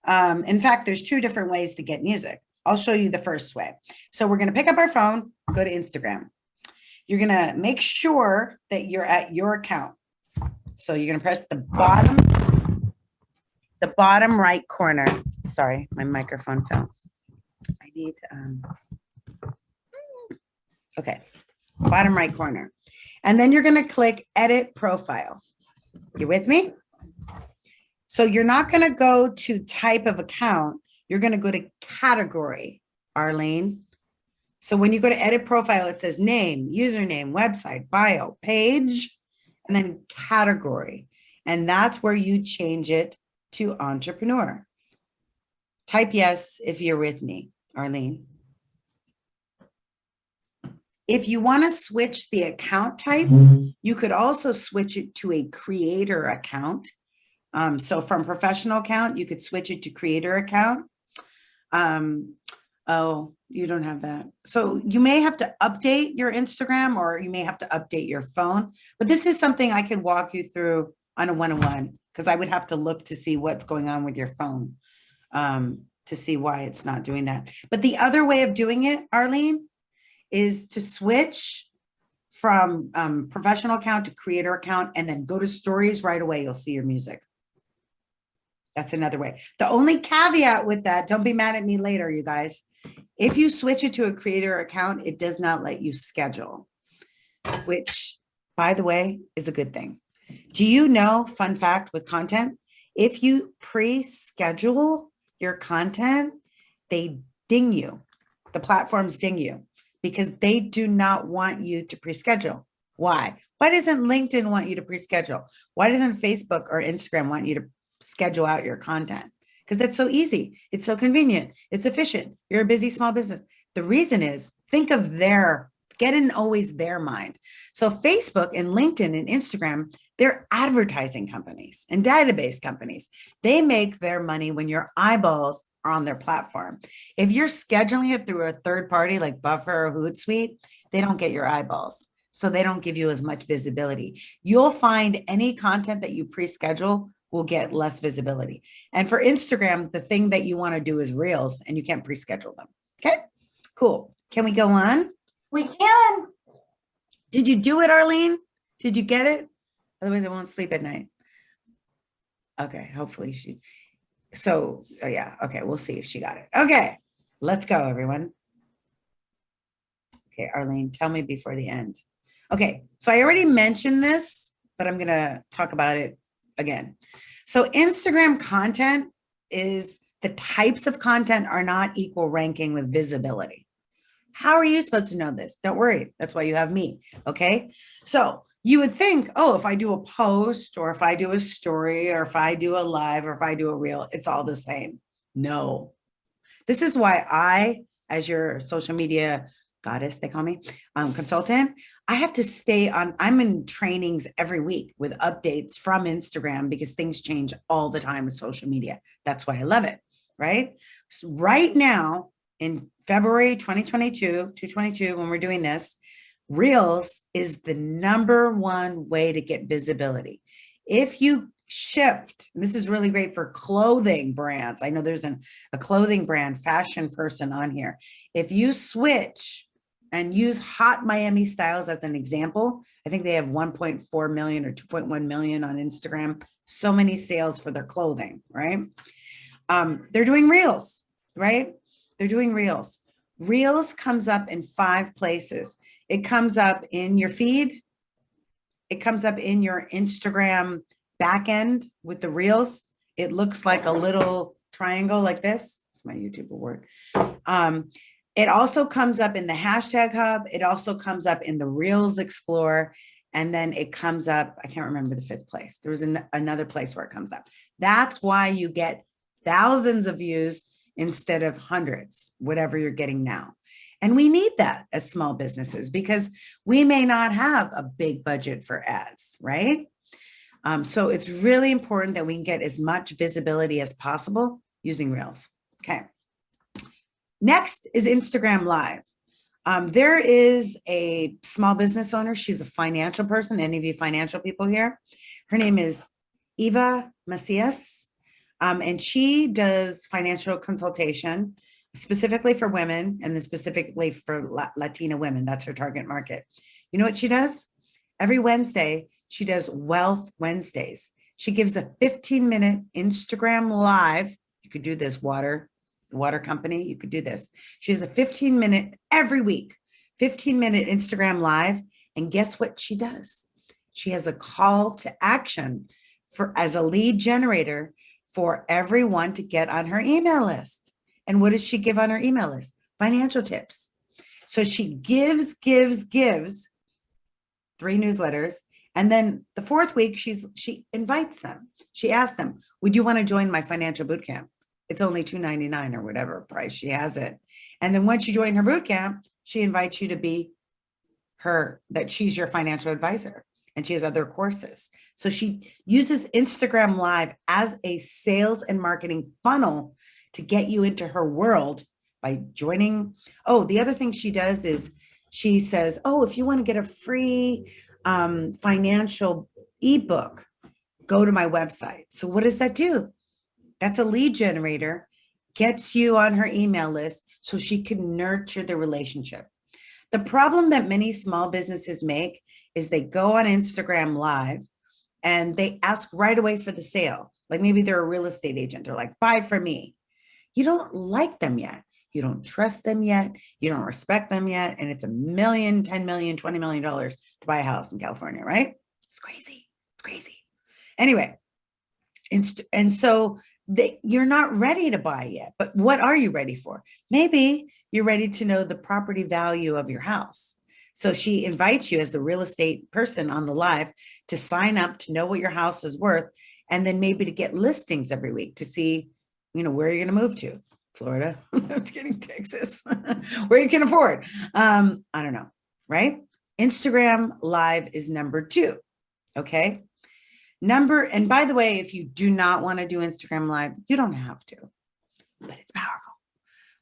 In fact, there's two different ways to get music. I'll show you the first way. So we're going to pick up our phone, go to Instagram. You're going to make sure that you're at your account. So you're going to press the bottom right corner. Sorry, my microphone fell. I need, okay, bottom right corner. And then you're going to click edit profile. You with me? So you're not going to go to type of account. You're going to go to category, Arlene. So when you go to edit profile, it says name, username, website, bio, page, and then category. And that's where you change it to entrepreneur. Type yes if you're with me, Arlene. If you want to switch the account type, you could also switch it to a creator account. So from professional account, you could switch it to creator account. Oh, you don't have that. So you may have to update your Instagram, or you may have to update your phone, but this is something I could walk you through on a one-on-one, because I would have to look to see what's going on with your phone, to see why it's not doing that. But the other way of doing it, Arlene, is to switch from professional account to creator account and then go to stories right away, you'll see your music. That's another way. The only caveat with that, don't be mad at me later, you guys. If you switch it to a creator account, it does not let you schedule, which, by the way, is a good thing. Do you know, fun fact with content, if you pre-schedule your content, they ding you. The platforms ding you because they do not want you to pre-schedule. Why? Why doesn't LinkedIn want you to pre-schedule? Why doesn't Facebook or Instagram want you to schedule out your content? Because that's so easy. It's so convenient. It's efficient. You're a busy small business. The reason is think of get in always their mind. So Facebook and LinkedIn and Instagram, they're advertising companies and database companies. They make their money when your eyeballs are on their platform. If you're scheduling it through a third party like Buffer or Hootsuite, they don't get your eyeballs. So they don't give you as much visibility. You'll find any content that you pre-schedule will get less visibility. And for Instagram, the thing that you want to do is reels and you can't pre-schedule them. Okay, cool. Can we go on? We can. Did you do it, Arlene? Did you get it? Otherwise I won't sleep at night. Okay, hopefully she, so yeah, okay, we'll see if she got it. Okay, let's go everyone. Okay, Arlene, tell me before the end. Okay, so I already mentioned this, but I'm gonna talk about it again. So Instagram content is, the types of content are not equal ranking with visibility. How are you supposed to know this? Don't worry, that's why you have me, okay? So you would think, oh, if I do a post or if I do a story or if I do a live or if I do a reel, it's all the same. No. This is why I, as your social media goddess, they call me, consultant, I have to stay on, I'm in trainings every week with updates from Instagram because things change all the time with social media. That's why I love it, right? So right now in February 2022, when we're doing this, Reels is the #1 way to get visibility. If you shift, and this is really great for clothing brands. I know there's a clothing brand, fashion person on here. If you switch and use Hot Miami Styles as an example, I think they have 1.4 million or 2.1 million on Instagram. So many sales for their clothing, right? They're doing Reels, right? They're doing Reels. Reels comes up in 5 places. It comes up in your feed. It comes up in your Instagram backend with the Reels. It looks like a little triangle like this. It's my YouTube word. It also comes up in the hashtag hub. It also comes up in the Reels Explorer. And then it comes up, I can't remember the 5th place. There was another place where it comes up. That's why you get thousands of views instead of hundreds, whatever you're getting now. And we need that as small businesses because we may not have a big budget for ads, right? So it's really important that we can get as much visibility as possible using Reels. Okay. Next is Instagram Live. There is a small business owner. She's a financial person. Any of you financial people here? Her name is Eva Macias. And she does financial consultation specifically for women and then specifically for Latina women. That's her target market. You know what she does? Every Wednesday, she does Wealth Wednesdays. She gives a 15-minute Instagram live. You could do this, water company. You could do this. She has a 15-minute every week, 15-minute Instagram live. And guess what she does? She has a call to action as a lead generator for everyone to get on her email list. And what does she give on her email list? Financial tips. So she gives 3 newsletters. And then the 4th week, she invites them. She asks them, would you want to join my financial bootcamp? It's only $2.99 or whatever price she has it. And then once you join her bootcamp, she invites you to be she's your financial advisor. And she has other courses. So she uses Instagram Live as a sales and marketing funnel to get you into her world by joining. Oh, the other thing she does is she says, oh, if you want to get a free financial ebook, go to my website. So what does that do? That's a lead generator, gets you on her email list so she can nurture the relationship. The problem that many small businesses make is they go on Instagram Live and they ask right away for the sale. Like maybe they're a real estate agent. They're like, buy for me. You don't like them yet. You don't trust them yet. You don't respect them yet. And it's $1 million, $10 million, $20 million to buy a house in California, right? It's crazy. It's crazy. Anyway, and so you're not ready to buy yet, but what are you ready for? Maybe you're ready to know the property value of your house. So she invites you as the real estate person on the live to sign up to know what your house is worth, and then maybe to get listings every week to see, where you're going to move to. Florida, I'm kidding, Texas, where you can afford. I don't know, right? Instagram Live is number 2. Okay. And by the way, if you do not want to do Instagram Live, you don't have to, but it's powerful.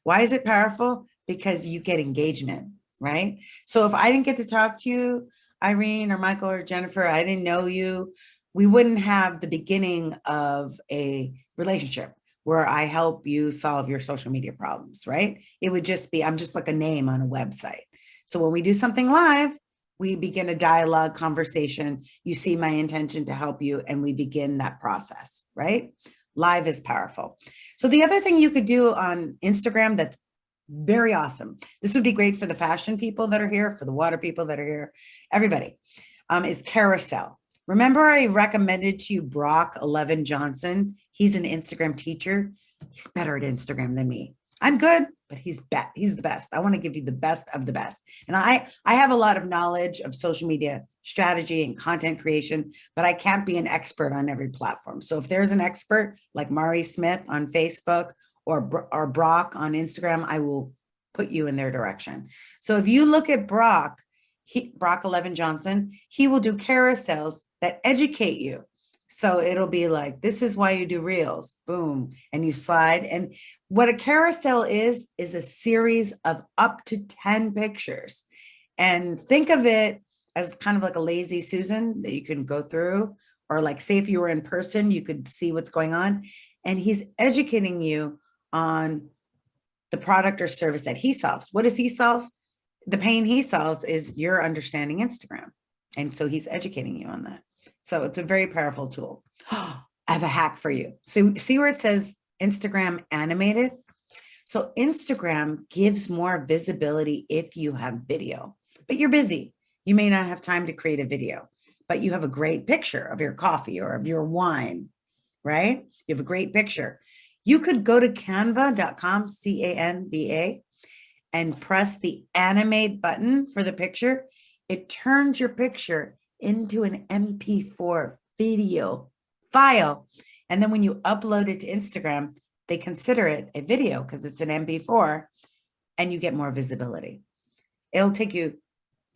Why is it powerful? Because you get engagement, right? So if I didn't get to talk to you, Irene or Michael or Jennifer, I didn't know you, we wouldn't have the beginning of a relationship where I help you solve your social media problems, right? It would just be, I'm just like a name on a website. So when we do something live, we begin a dialogue conversation. You see my intention to help you, and we begin that process, right? Live is powerful. So the other thing you could do on Instagram that's very awesome, this would be great for the fashion people that are here, for the water people that are here, everybody, is carousel. Remember I recommended to you Brock 11 Johnson? He's an Instagram teacher. He's better at Instagram than me. I'm good, but he's the best. I want to give you the best of the best. And I have a lot of knowledge of social media strategy and content creation, but I can't be an expert on every platform. So if there's an expert like Mari Smith on Facebook or Brock on Instagram, I will put you in their direction. So if you look at Brock 11 Johnson, he will do carousels that educate you. So it'll be like, this is why you do reels, boom, and you slide. And what a carousel is a series of up to 10 pictures. And think of it as kind of like a lazy Susan that you can go through, or like, say if you were in person, you could see what's going on. And he's educating you on the product or service that he solves. What does he solve? The pain he solves is you're understanding Instagram. And so he's educating you on that. So it's a very powerful tool. I have a hack for you. So see where it says Instagram animated? So Instagram gives more visibility if you have video, but you're busy. You may not have time to create a video, but you have a great picture of your coffee or of your wine, right? You have a great picture. You could go to canva.com, C-A-N-V-A, and press the animate button for the picture. It turns your picture into an MP4 video file. And then when you upload it to Instagram, they consider it a video because it's an MP4, and you get more visibility. It'll take you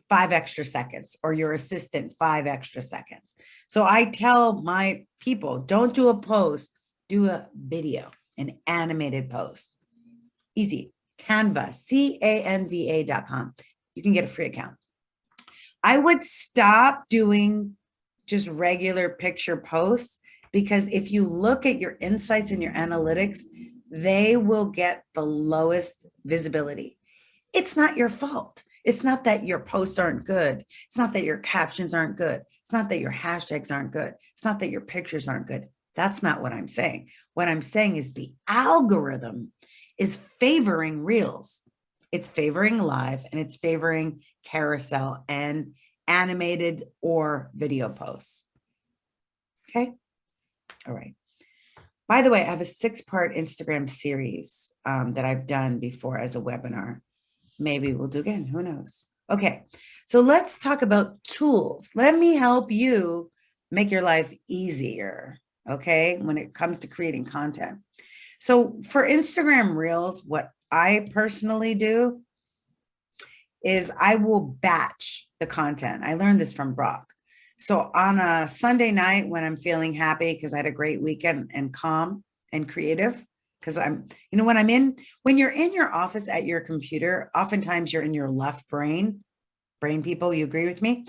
5 extra seconds, or your assistant 5 extra seconds. So I tell my people, don't do a post, do a video, an animated post. Easy. Canva, canva.com. You can get a free account. I would stop doing just regular picture posts, because if you look at your insights and your analytics, they will get the lowest visibility. It's not your fault. It's not that your posts aren't good. It's not that your captions aren't good. It's not that your hashtags aren't good. It's not that your pictures aren't good. That's not what I'm saying. What I'm saying is the algorithm is favoring reels. It's favoring live, and it's favoring carousel and animated or video posts. Okay. All right. By the way, I have a 6-part Instagram series that I've done before as a webinar. Maybe we'll do again. Who knows? Okay. So let's talk about tools. Let me help you make your life easier. Okay. When it comes to creating content. So for Instagram Reels, what I personally do is I will batch the content. I learned this from Brock. So on a Sunday night when I'm feeling happy because I had a great weekend and calm and creative, because when you're in your office at your computer, oftentimes you're in your left brain people, you agree with me?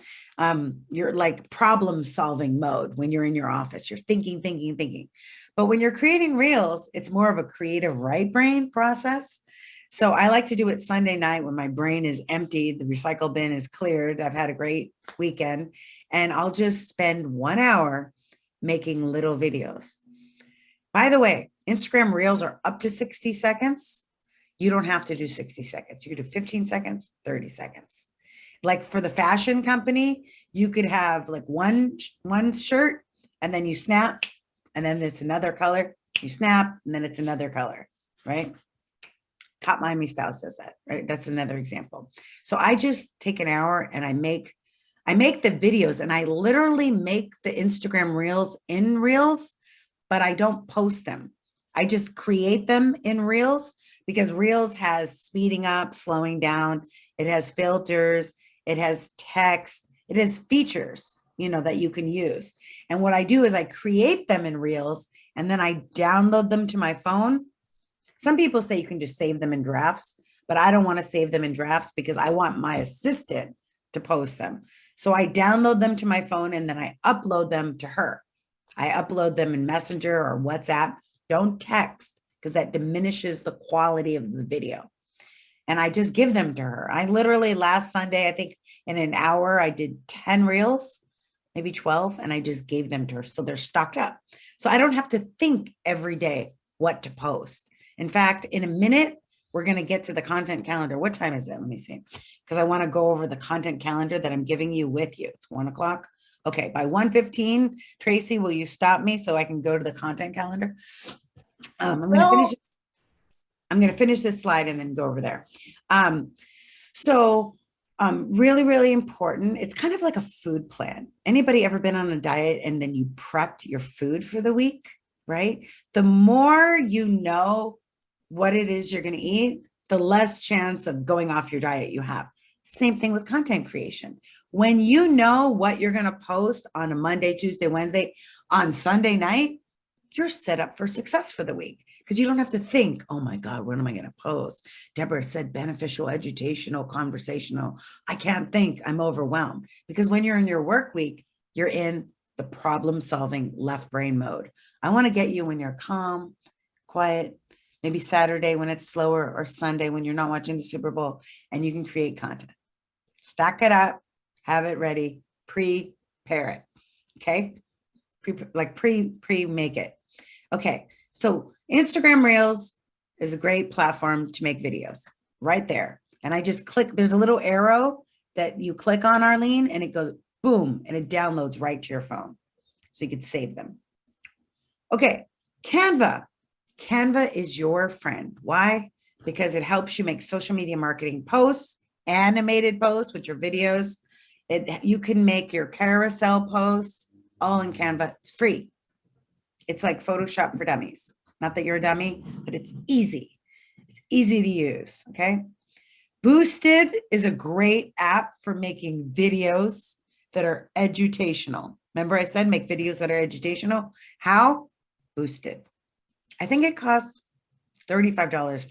You're like problem solving mode when you're in your office, you're thinking. But when you're creating reels, it's more of a creative right brain process. So I like to do it Sunday night when my brain is empty, the recycle bin is cleared. I've had a great weekend, and I'll just spend 1 hour making little videos. By the way, Instagram Reels are up to 60 seconds. You don't have to do 60 seconds. You could do 15 seconds, 30 seconds. Like for the fashion company, you could have like one shirt and then you snap and then it's another color. You snap and then it's another color, right? Top Miami Style says that, right? That's another example. So I just take an hour and I make the videos, and I literally make the Instagram Reels in Reels, but I don't post them. I just create them in Reels because Reels has speeding up, slowing down. It has filters. It has text. It has features, that you can use. And what I do is I create them in Reels and then I download them to my phone. Some people say you can just save them in drafts, but I don't want to save them in drafts because I want my assistant to post them. So I download them to my phone and then I upload them to her. I upload them in Messenger or WhatsApp. Don't text because that diminishes the quality of the video. And I just give them to her. I literally last Sunday, I think in an hour, I did 10 Reels, maybe 12, and I just gave them to her. So they're stocked up. So I don't have to think every day what to post. In fact, in a minute, we're going to get to the content calendar. What time is it? Let me see. Because I want to go over the content calendar that I'm giving you with you. It's 1 o'clock. Okay, by 1:15, Tracy, will you stop me so I can go to the content calendar? I'm going to finish this slide and then go over there. Really, really important. It's kind of like a food plan. Anybody ever been on a diet and then you prepped your food for the week, right? The more you know what it is you're going to eat, the less chance of going off your diet you have. Same thing with content creation. When you know what you're going to post on a Monday, Tuesday, Wednesday, on Sunday night, you're set up for success for the week because you don't have to think, oh my God, what am I going to post? Deborah said beneficial, educational, conversational. I can't think. I'm overwhelmed. Because when you're in your work week, you're in the problem solving left brain mode. I want to get you when you're calm, quiet, maybe Saturday when it's slower or Sunday when you're not watching the Super Bowl, and you can create content. Stack it up, have it ready, prepare it. Okay. Pre-make it. Okay. So Instagram Reels is a great platform to make videos right there. And I just click, there's a little arrow that you click on, Arlene, and it goes boom, and it downloads right to your phone. So you could save them. Okay. Canva. Canva is your friend. Why? Because it helps you make social media marketing posts, animated posts with your videos. You can make your carousel posts all in Canva. It's free. It's like Photoshop for dummies. Not that you're a dummy, but it's easy. It's easy to use, okay? Boosted is a great app for making videos that are edutational. Remember I said make videos that are edutational? How? Boosted. I think it costs $35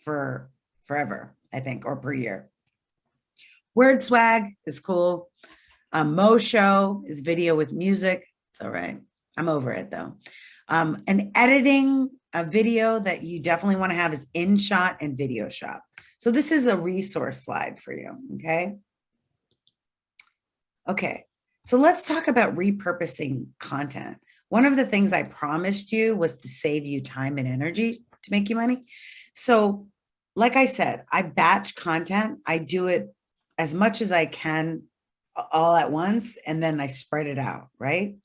for forever, I think, or per year. Word Swag is cool. Mo is video with music. It's all right. I'm over it though. And editing a video that you definitely want to have is InShot and Video Shop. So this is a resource slide for you. Okay. Okay. So let's talk about repurposing content. One of the things I promised you was to save you time and energy to make you money. So like I said, I batch content. I do it as much as I can all at once, and then I spread it out, right?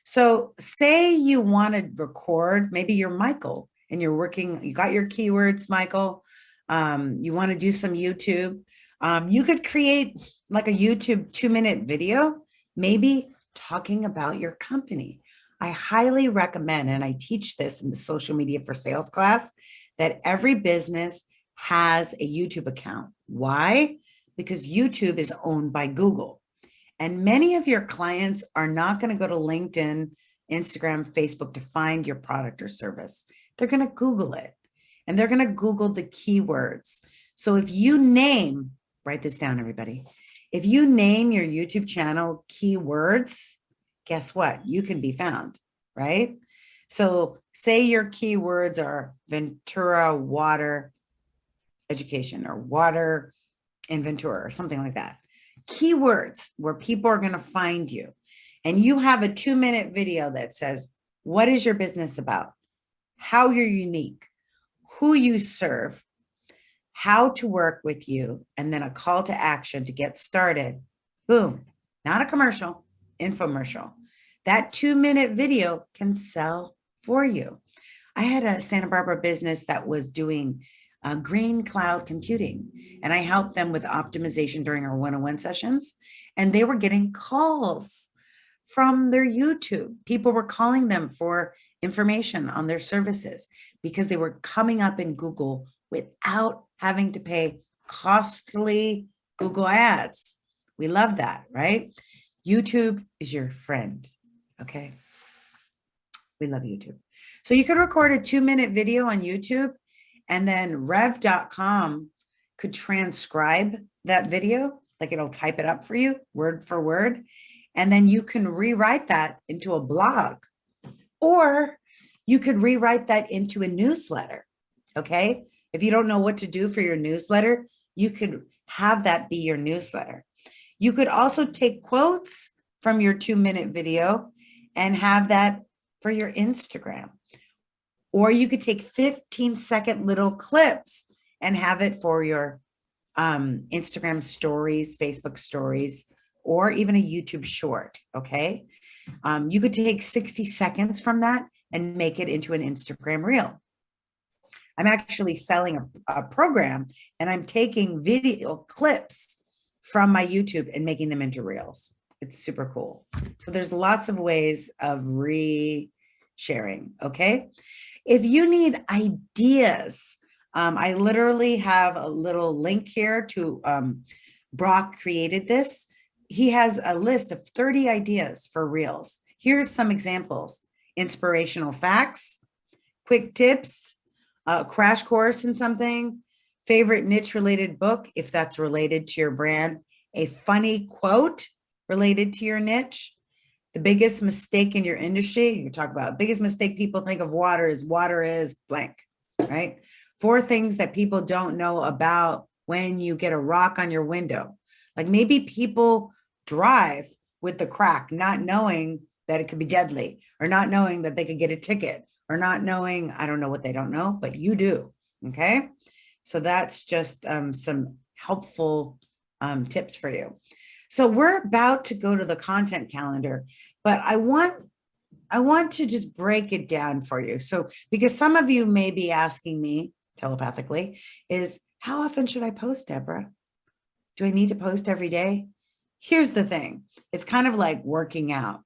So say you want to record, maybe you're Michael and you're working, you got your keywords, Michael. You want to do some YouTube. You could create like a YouTube 2-minute video, maybe talking about your company. I highly recommend, and I teach this in the social media for sales class, that every business has a YouTube account. Why? Because YouTube is owned by Google. And many of your clients are not going to go to LinkedIn, Instagram, Facebook to find your product or service. They're going to Google it, and they're going to Google the keywords. So if you name, write this down, everybody. If you name your YouTube channel keywords, guess what? You can be found, right? So say your keywords are Ventura water education or water inventor or something like that. Keywords where people are going to find you. And you have a 2-minute video that says, what is your business about? How you're unique, who you serve, how to work with you, and then a call to action to get started. Boom. Not a commercial, infomercial. That 2-minute video can sell for you. I had a Santa Barbara business that was doing green cloud computing, and I helped them with optimization during our one-on-one sessions. And they were getting calls from their YouTube. People were calling them for information on their services because they were coming up in Google without having to pay costly Google ads. We love that, right? YouTube is your friend, okay? We love YouTube. So you could record a 2-minute video on YouTube, and then rev.com could transcribe that video, like it'll type it up for you word for word. And then you can rewrite that into a blog, or you could rewrite that into a newsletter. Okay. If you don't know what to do for your newsletter, you could have that be your newsletter. You could also take quotes from your 2-minute video and have that for your Instagram. Or you could take 15-second little clips and have it for your Instagram stories, Facebook stories, or even a YouTube short, okay? You could take 60 seconds from that and make it into an Instagram reel. I'm actually selling a program, and I'm taking video clips from my YouTube and making them into reels. It's super cool. So there's lots of ways of re-sharing, okay? If you need ideas, I literally have a little link here to Brock created this. He has a list of 30 ideas for reels. Here's some examples: inspirational facts, quick tips, a crash course in something, favorite niche related book, if that's related to your brand, a funny quote related to your niche, the biggest mistake in your industry. You can talk about biggest mistake people think of water is blank, right? 4 things that people don't know about when you get a rock on your window. Like maybe people drive with the crack, not knowing that it could be deadly, or not knowing that they could get a ticket, or not knowing, I don't know what they don't know, but you do, okay? So that's just some helpful tips for you. So we're about to go to the content calendar, but I want to just break it down for you. So, because some of you may be asking me telepathically, is how often should I post, Deborah? Do I need to post every day? Here's the thing. It's kind of like working out.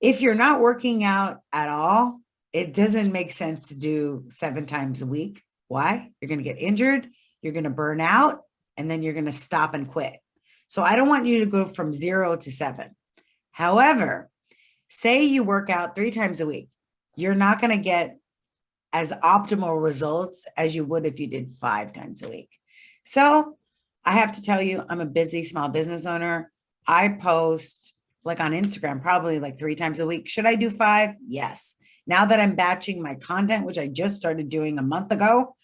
If you're not working out at all, it doesn't make sense to do 7 times a week. Why? You're going to get injured, you're going to burn out, and then you're going to stop and quit. So I don't want you to go from 0 to 7. However, say you work out 3 times a week, you're not going to get as optimal results as you would if you did 5 times a week. So I have to tell you, I'm a busy small business owner. I post like on Instagram, probably like 3 times a week. Should I do 5? Yes. Now that I'm batching my content, which I just started doing a month ago,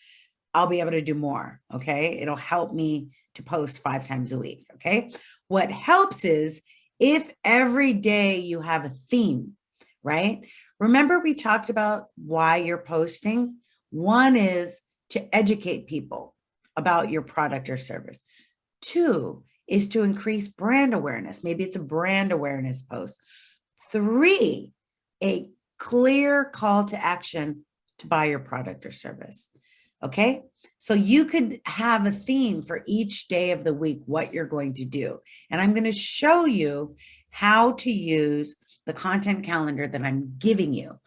I'll be able to do more. Okay. It'll help me to post 5 times a week. Okay. What helps is if every day you have a theme, right? Remember we talked about why you're posting. One is to educate people about your product or service. 2 is to increase brand awareness. Maybe it's a brand awareness post. 3, a clear call to action to buy your product or service. Okay. So you could have a theme for each day of the week, what you're going to do. And I'm going to show you how to use the content calendar that I'm giving you.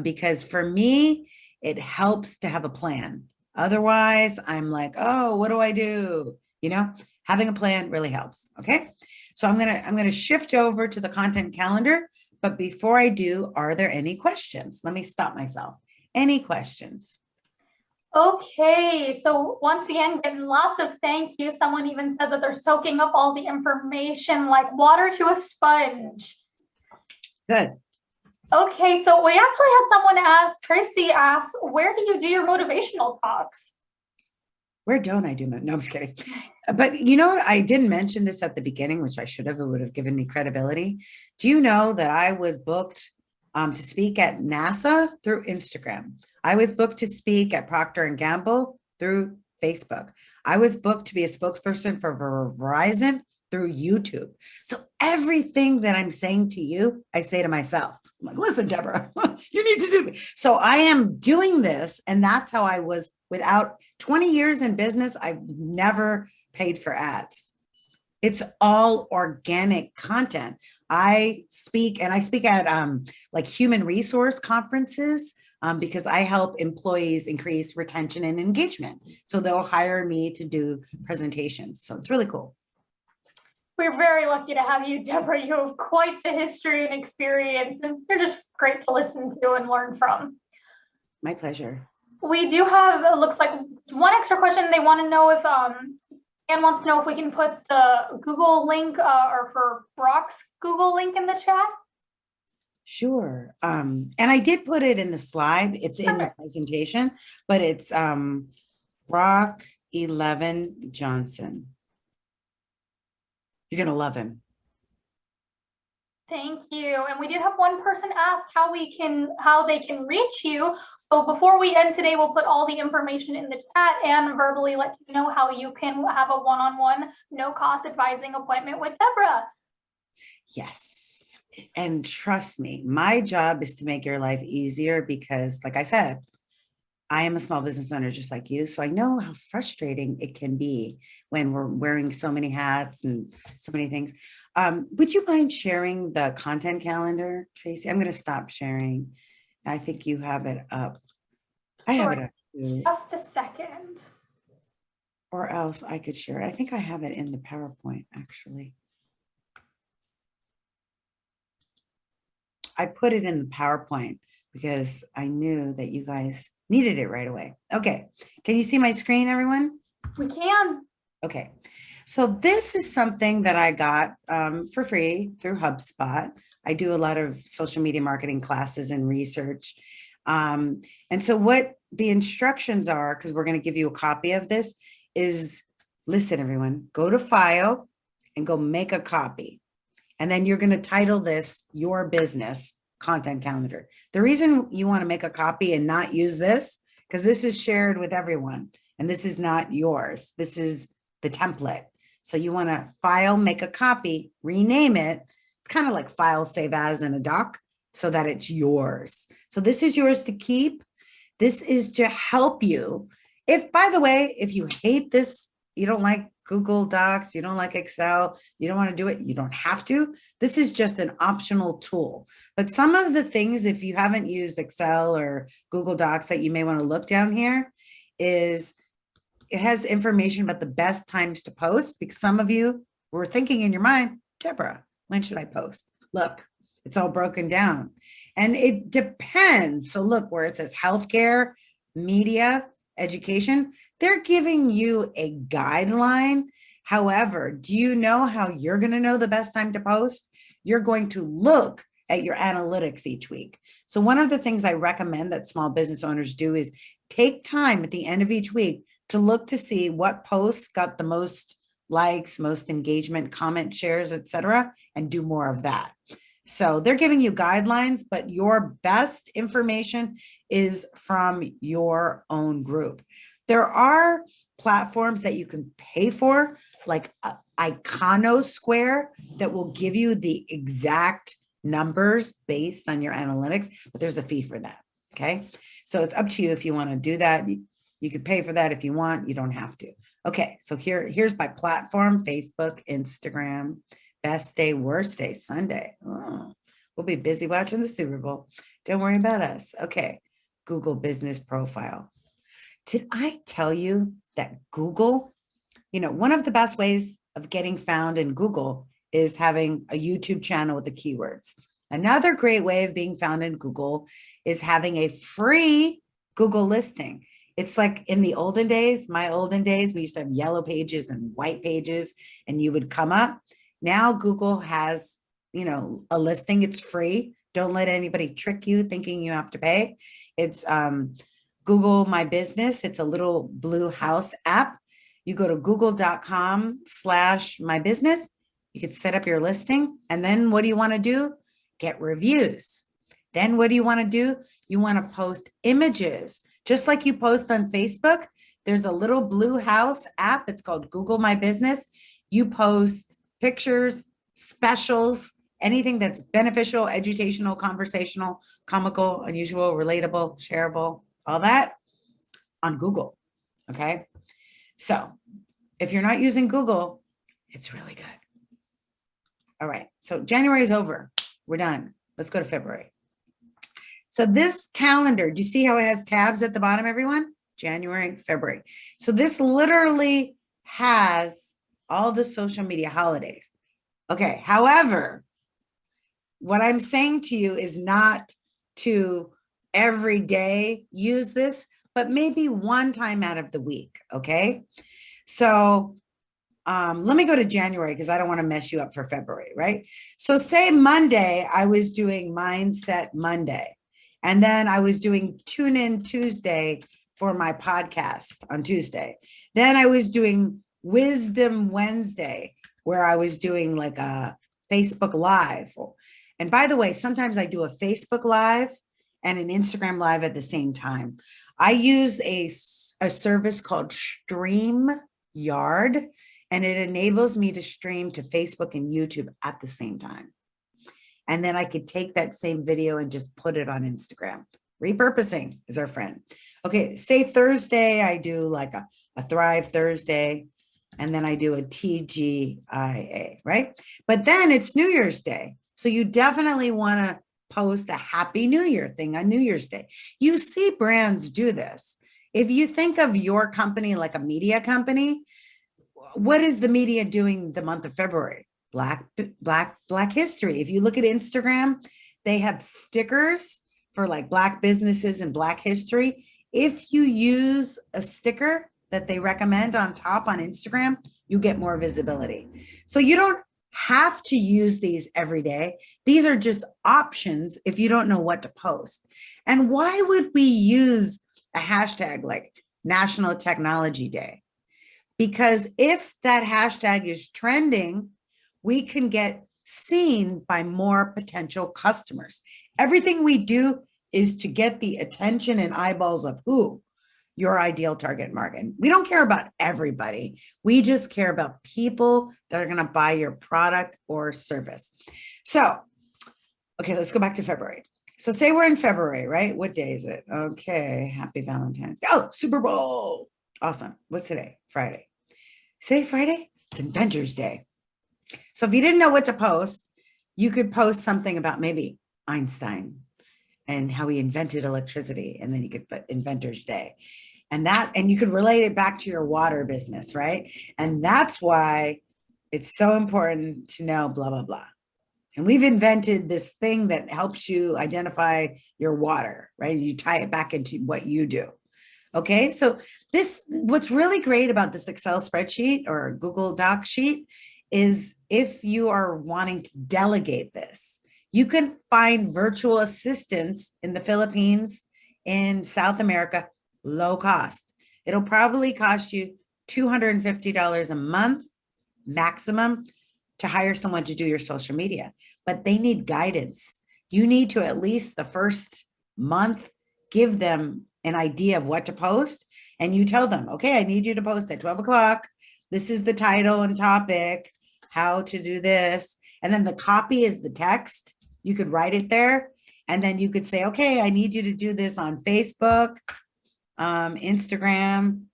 Because for me, it helps to have a plan. Otherwise, I'm like, oh, what do I do? You know, having a plan really helps. Okay. So I'm going to shift over to the content calendar. But before I do, are there any questions? Let me stop myself. Any questions? Okay, so once again, getting lots of thank you. Someone even said that they're soaking up all the information like water to a sponge. Good. Okay, so we actually had someone ask, Tracy asked, where do you do your motivational talks? Where don't I do my, no, I'm just kidding. But you know what? I didn't mention this at the beginning, which I should have. It would have given me credibility. Do you know that I was booked to speak at NASA through Instagram? I was booked to speak at Procter and Gamble through Facebook. I was booked to be a spokesperson for Verizon through YouTube. So everything that I'm saying to you, I say to myself. I'm like, listen, Deborah, you need to do this. So I am doing this. And that's how I was without 20 years in business. I've never paid for ads. It's all organic content. I speak at like human resource conferences because I help employees increase retention and engagement. So they'll hire me to do presentations. So it's really cool. We're very lucky to have you, Deborah. You have quite the history and experience, and you're just great to listen to and learn from. My pleasure. We do have, it looks like, one extra question. They want to know if, Anne wants to know if we can put the Google link or for Brock's Google link in the chat. Sure. And I did put it in the slide. It's in the presentation, but it's Brock 11 Johnson. You're going to love him. Thank you. And we did have one person ask how they can reach you. So before we end today, we'll put all the information in the chat and verbally let you know how you can have a one-on-one, no-cost advising appointment with Deborah. Yes. And trust me, my job is to make your life easier because, like I said, I am a small business owner just like you. So I know how frustrating it can be when we're wearing so many hats and so many things. Would you mind sharing the content calendar, Tracy? I'm going to stop sharing. I think you have it up. I have it up too. Just a second. Or else I could share it. I think I have it in the PowerPoint, actually. I put it in the PowerPoint because I knew that you guys needed it right away. Okay. Can you see my screen, everyone? We can. Okay. So this is something that I got for free through HubSpot. I do a lot of social media marketing classes and research. And so what the instructions are, because we're going to give you a copy of this, is listen, everyone, go to File and go make a copy. And then you're going to title this Your Business Content Calendar. The reason you want to make a copy and not use this, because this is shared with everyone and this is not yours. This is the template. So you want to file, make a copy, rename it. It's kind of like file, save as in a doc so that it's yours. So this is yours to keep. This is to help you. If, by the way, if you hate this, you don't like Google Docs, you don't like Excel, you don't want to do it, you don't have to. This is just an optional tool. But some of the things, if you haven't used Excel or Google Docs that you may want to look down here is it has information about the best times to post because some of you were thinking in your mind, Deborah, when should I post? Look, it's all broken down and it depends. So look where it says healthcare, media, education, they're giving you a guideline. However, do you know how you're going to know the best time to post? You're going to look at your analytics each week. So one of the things I recommend that small business owners do is take time at the end of each week to look to see what posts got the most likes, most engagement, comment, shares, etc., and do more of that. So they're giving you guidelines, but your best information is from your own group. There are platforms that you can pay for, like Iconosquare, that will give you the exact numbers based on your analytics, but there's a fee for that. Okay. So it's up to you if you want to do that. You could pay for that if you want, you don't have to. Okay. So here's my platform: Facebook, Instagram, best day, worst day, Sunday. Oh, we'll be busy watching the Super Bowl. Don't worry about us. Okay. Google business profile. Did I tell you that Google, one of the best ways of getting found in Google is having a YouTube channel with the keywords. Another great way of being found in Google is having a free Google listing. It's like in the olden days, my olden days, we used to have yellow pages and white pages, and you would come up. Now Google has, a listing. It's free. Don't let anybody trick you thinking you have to pay. It's Google My Business. It's a little blue house app. You go to google.com/my business. You could set up your listing. And then what do you want to do? Get reviews. Then what do you want to do? You want to post images. Just like you post on Facebook, there's a little blue house app. It's called Google My Business. You post pictures, specials, anything that's beneficial, educational, conversational, comical, unusual, relatable, shareable, all that on Google. Okay. So if you're not using Google, it's really good. All right. So January is over. We're done. Let's go to February. So this calendar, do you see how it has tabs at the bottom, everyone? January, February. So this literally has all the social media holidays. Okay. However, what I'm saying to you is not to every day use this, but maybe one time out of the week. Okay. So let me go to January because I don't want to mess you up for February, right? So say Monday, I was doing Mindset Monday, and then I was doing Tune In Tuesday for my podcast on Tuesday. Then I was doing Wisdom Wednesday, where I was doing like a Facebook Live. And by the way, sometimes I do a Facebook Live and an Instagram Live at the same time. I use a service called StreamYard, and it enables me to stream to Facebook and YouTube at the same time. And then I could take that same video and just put it on Instagram. Repurposing is our friend. Okay, say Thursday, I do like a Thrive Thursday, and then I do a TGIA, right? But then it's New Year's Day. So you definitely want to post a Happy New Year thing on New Year's Day. You see brands do this. If you think of your company like a media company, what is the media doing the month of February? Black history. If you look at Instagram, they have stickers for like Black businesses and Black history. If you use a sticker that they recommend on top on Instagram, you get more visibility. So you don't have to use these every day. These are just options if you don't know what to post. And why would we use a hashtag like National Technology Day? Because if that hashtag is trending, we can get seen by more potential customers. Everything we do is to get the attention and eyeballs of who? Your ideal target market. We don't care about everybody. We just care about people that are going to buy your product or service. So, okay, let's go back to February. So say we're in February, right? What day is it? Okay, happy Valentine's Day. Oh, Super Bowl. Awesome. What's today? Friday. Say Friday? It's Inventors Day. So if you didn't know what to post, you could post something about maybe Einstein and how he invented electricity. And then you could put Inventors Day. And you could relate it back to your water business, right? And that's why it's so important to know blah, blah, blah. And we've invented this thing that helps you identify your water, right? You tie it back into what you do. Okay, so what's really great about this Excel spreadsheet or Google Doc sheet is if you are wanting to delegate this, you can find virtual assistants in the Philippines, in South America, low cost. It'll probably cost you $250 a month maximum to hire someone to do your social media, but they need guidance. You need to at least the first month give them an idea of what to post, and you tell them, okay, I need you to post at 12 o'clock. This is the title and topic, how to do this. And then the copy is the text. You could write it there. And then you could say, okay, I need you to do this on Facebook, Instagram,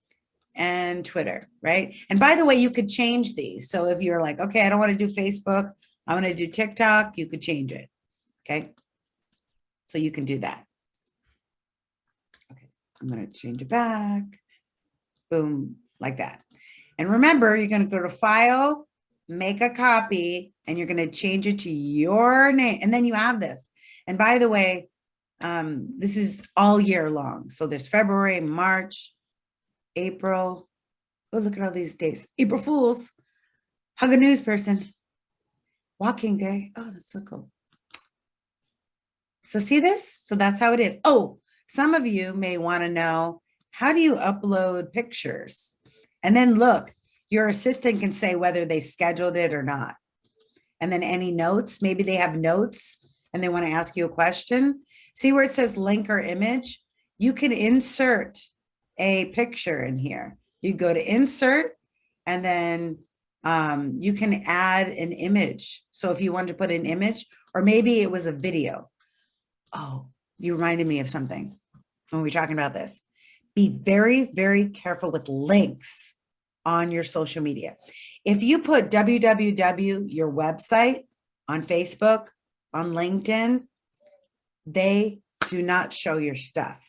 and Twitter, right? And by the way, you could change these. So if you're like, okay, I don't want to do Facebook, I want to do TikTok, you could change it. Okay. So you can do that. Okay. I'm going to change it back. Boom, like that. And remember, you're going to go to File, make a copy, and you're going to change it to your name. And then you have this. And by the way, this is all year long. So there's February, March, April. Oh, look at all these days. April Fools. Hug a news person. Walking Day. Oh, that's so cool. So see this? So that's how it is. Oh, Some of you may want to know, how do you upload pictures? And then look, your assistant can say whether they scheduled it or not. And then any notes, maybe they have notes and they want to ask you a question. See where it says link or image? You can insert a picture in here. You go to insert and then you can add an image. So if you want to put an image, or maybe it was a video. Oh, you reminded me of something when we were talking about this. Be very, very careful with links on your social media. If you put www, your website, on Facebook, on LinkedIn, they do not show your stuff.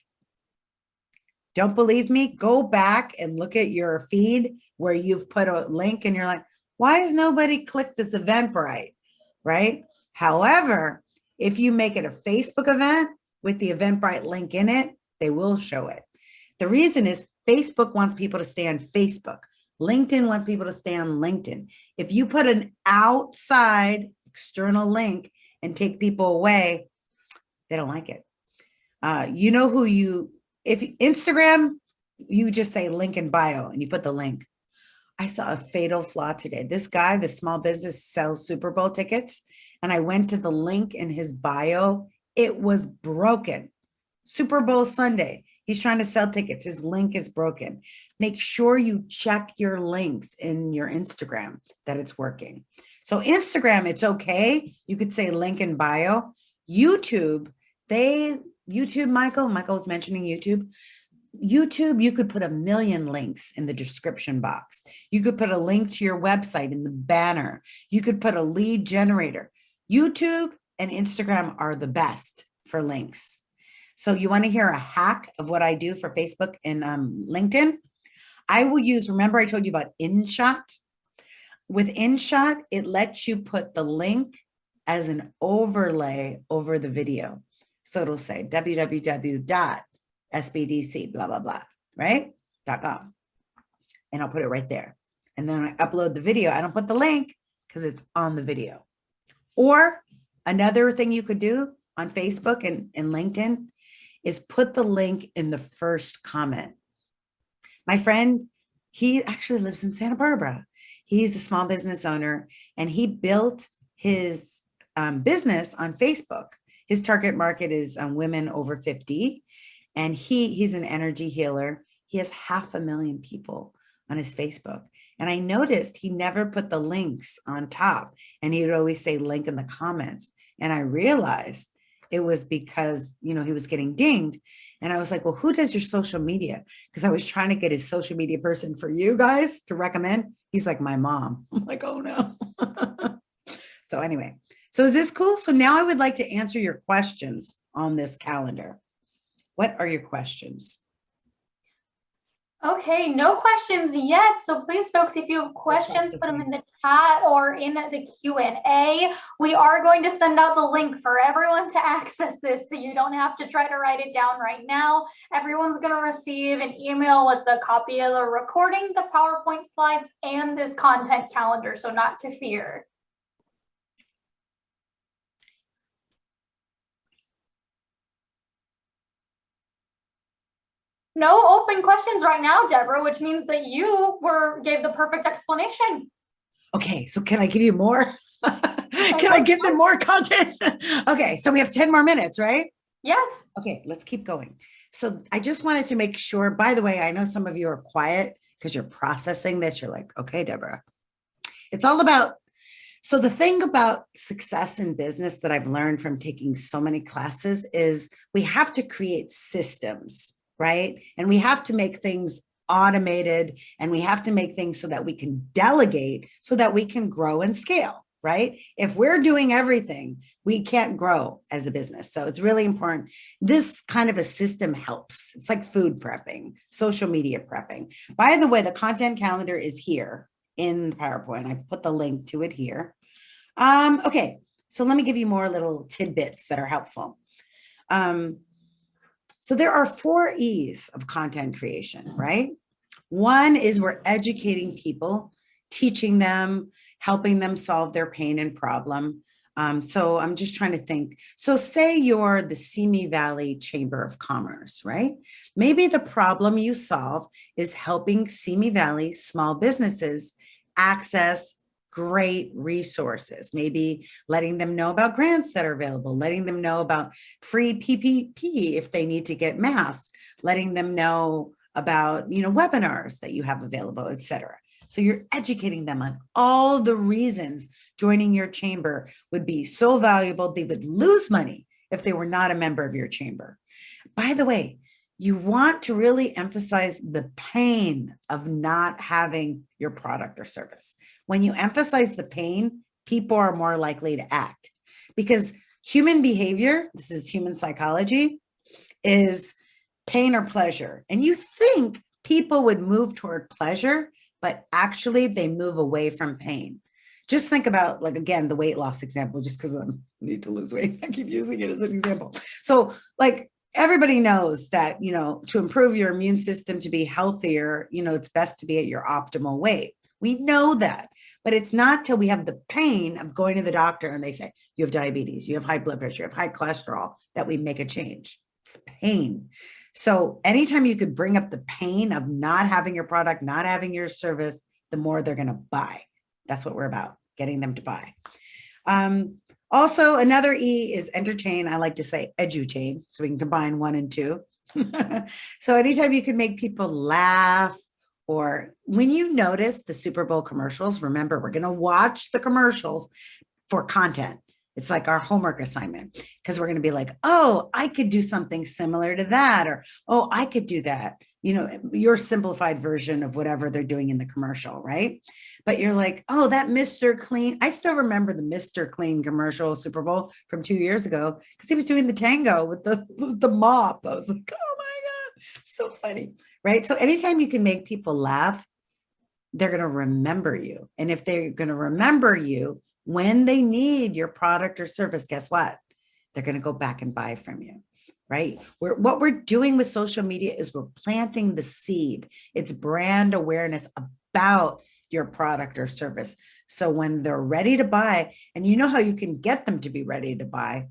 Don't believe me? Go back and look at your feed where you've put a link and you're like, why has nobody clicked this Eventbrite, right? However, if you make it a Facebook event with the Eventbrite link in it, they will show it. The reason is Facebook wants people to stay on Facebook. LinkedIn wants people to stay on LinkedIn. If you put an outside external link and take people away, they don't like it. You know who you, if Instagram, you just say link in bio and you put the link. I saw a fatal flaw today. This guy, the small business, sells Super Bowl tickets. And I went to the link in his bio. It was broken. Super Bowl Sunday. He's trying to sell tickets. His link is broken. Make sure you check your links in your Instagram that it's working. So Instagram, it's okay. You could say link in bio. YouTube, Michael was mentioning YouTube. YouTube, you could put 1 million links in the description box. You could put a link to your website in the banner. You could put a lead generator. YouTube and Instagram are the best for links. So you want to hear a hack of what I do for Facebook and LinkedIn? I will use, remember I told you about InShot? With InShot, it lets you put the link as an overlay over the video. So it'll say www.sbdc, blah, blah, blah, right? .com. And I'll put it right there. And then I upload the video. I don't put the link because it's on the video. Or another thing you could do on Facebook and LinkedIn is put the link in the first comment. My friend, he actually lives in Santa Barbara. He's a small business owner and he built his business on Facebook. His target market is women over 50. And he's an energy healer. He has 500,000 people on his Facebook. And I noticed he never put the links on top and he would always say link in the comments. And I realized it was because, he was getting dinged. And I was like, well, who does your social media? Because I was trying to get his social media person for you guys to recommend. He's like, my mom. I'm like, oh no. So anyway, so is this cool? So now I would like to answer your questions on this calendar. What are your questions? Okay, no questions yet. So please, folks, if you have questions, put them in the chat or in the Q&A. We are going to send out the link for everyone to access this, so you don't have to try to write it down right now. Everyone's going to receive an email with the copy of the recording, the PowerPoint slides, and this content calendar, so not to fear. No open questions right now, Deborah, which means that you gave the perfect explanation. Okay, so can I give you more? Can I give them more content? Okay, so we have 10 more minutes, right? Yes. Okay, let's keep going. So I just wanted to make sure, by the way, I know some of you are quiet because you're processing this. You're like, okay, Deborah. It's all about, so the thing about success in business that I've learned from taking so many classes is we have to create systems, right? And we have to make things automated and we have to make things so that we can delegate so that we can grow and scale, right? If we're doing everything, we can't grow as a business. So it's really important. This kind of a system helps. It's like food prepping, social media prepping. By the way, the content calendar is here in PowerPoint. I put the link to it here. Okay, so let me give you more little tidbits that are helpful. So there are 4 E's of content creation, right? One is we're educating people, teaching them, helping them solve their pain and problem. So I'm just trying to think. So say you're the Simi Valley Chamber of Commerce, right? Maybe the problem you solve is helping Simi Valley small businesses access great resources, maybe letting them know about grants that are available, letting them know about free PPP if they need to get masks, letting them know about, webinars that you have available, et cetera. So you're educating them on all the reasons joining your chamber would be so valuable. They would lose money if they were not a member of your chamber. By the way, you want to really emphasize the pain of not having your product or service. When you emphasize the pain, people are more likely to act, because human behavior, this is human psychology, is pain or pleasure. And you think people would move toward pleasure, but actually they move away from pain. Just think about, like, again, the weight loss example, just because I need to lose weight. I keep using it as an example. So like, everybody knows that, to improve your immune system, to be healthier, it's best to be at your optimal weight. We know that, but it's not till we have the pain of going to the doctor and they say, you have diabetes, you have high blood pressure, you have high cholesterol, that we make a change. It's pain. So anytime you could bring up the pain of not having your product, not having your service, the more they're going to buy. That's what we're about, getting them to buy. Also, another E is entertain. I like to say edutain, so we can combine 1 and 2. So anytime you can make people laugh, or when you notice the Super Bowl commercials, remember, we're going to watch the commercials for content. It's like our homework assignment, because we're going to be like, oh, I could do something similar to that, or, oh, I could do that. Your simplified version of whatever they're doing in the commercial, right? But you're like, oh, that Mr. Clean. I still remember the Mr. Clean commercial Super Bowl from 2 years ago, because he was doing the tango with the mop. I was like, oh my God, so funny, right? So anytime you can make people laugh, they're going to remember you. And if they're going to remember you, when they need your product or service, guess what? They're going to go back and buy from you, right? What we're doing with social media is we're planting the seed. It's brand awareness about your product or service. So when they're ready to buy, and you know how you can get them to be ready to buy,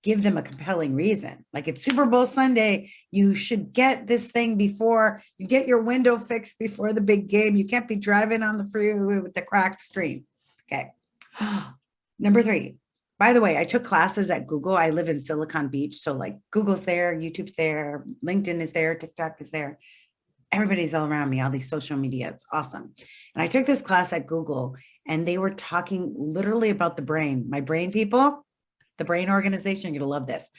give them a compelling reason. Like, it's Super Bowl Sunday, you should get this thing before you get your window fixed before the big game. You can't be driving on the freeway with the cracked screen. Okay. Number 3, by the way, I took classes at Google. I live in Silicon Beach. So like, Google's there, YouTube's there, LinkedIn is there, TikTok is there. Everybody's all around me, all these social media. It's awesome. And I took this class at Google, and they were talking literally about the brain. My brain people, the brain organization, you're going to love this,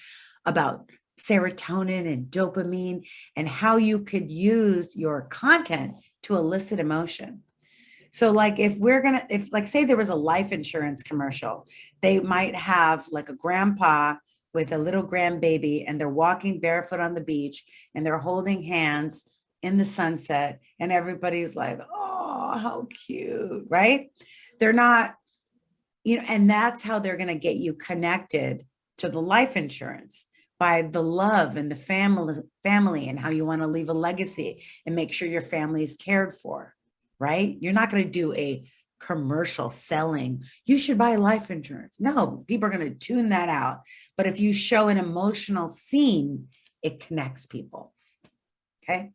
about serotonin and dopamine, and how you could use your content to elicit emotion. So like, if say there was a life insurance commercial, they might have like a grandpa with a little grandbaby, and they're walking barefoot on the beach, and they're holding hands in the sunset, and everybody's like, oh, how cute, right? They're not, and that's how they're going to get you connected to the life insurance, by the love and the family, and how you want to leave a legacy and make sure your family is cared for. Right? You're not going to do a commercial selling, you should buy life insurance. No, people are going to tune that out. But if you show an emotional scene, it connects people. Okay.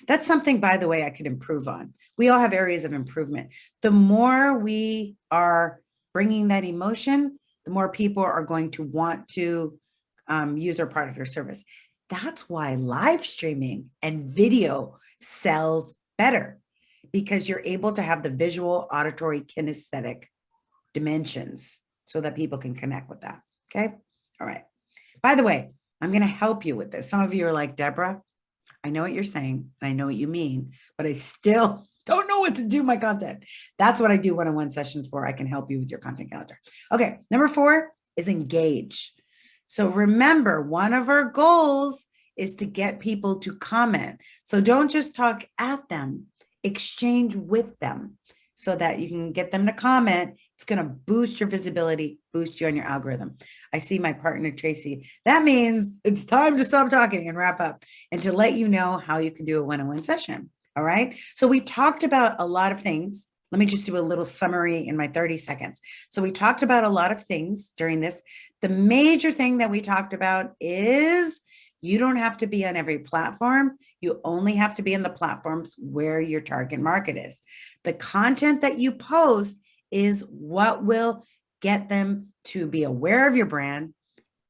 That's something, by the way, I could improve on. We all have areas of improvement. The more we are bringing that emotion, the more people are going to want to use our product or service. That's why live streaming and video sells better, because you're able to have the visual, auditory, kinesthetic dimensions so that people can connect with that. Okay. All right. By the way, I'm going to help you with this. Some of you are like, Deborah, I know what you're saying, and I know what you mean, but I still don't know what to do with my content. That's what I do one-on-one sessions for. I can help you with your content calendar. Okay. Number 4 is engage. So remember, one of our goals is to get people to comment. So don't just talk at them, exchange with them so that you can get them to comment. It's going to boost your visibility, boost you on your algorithm. I see my partner, Tracy. That means it's time to stop talking and wrap up, and to let you know how you can do a one-on-one session. All right. So we talked about a lot of things Let me just do a little summary in my 30 seconds. So we talked about a lot of things during this. The major thing that we talked about is you don't have to be on every platform. You only have to be in the platforms where your target market is. The content that you post is what will get them to be aware of your brand,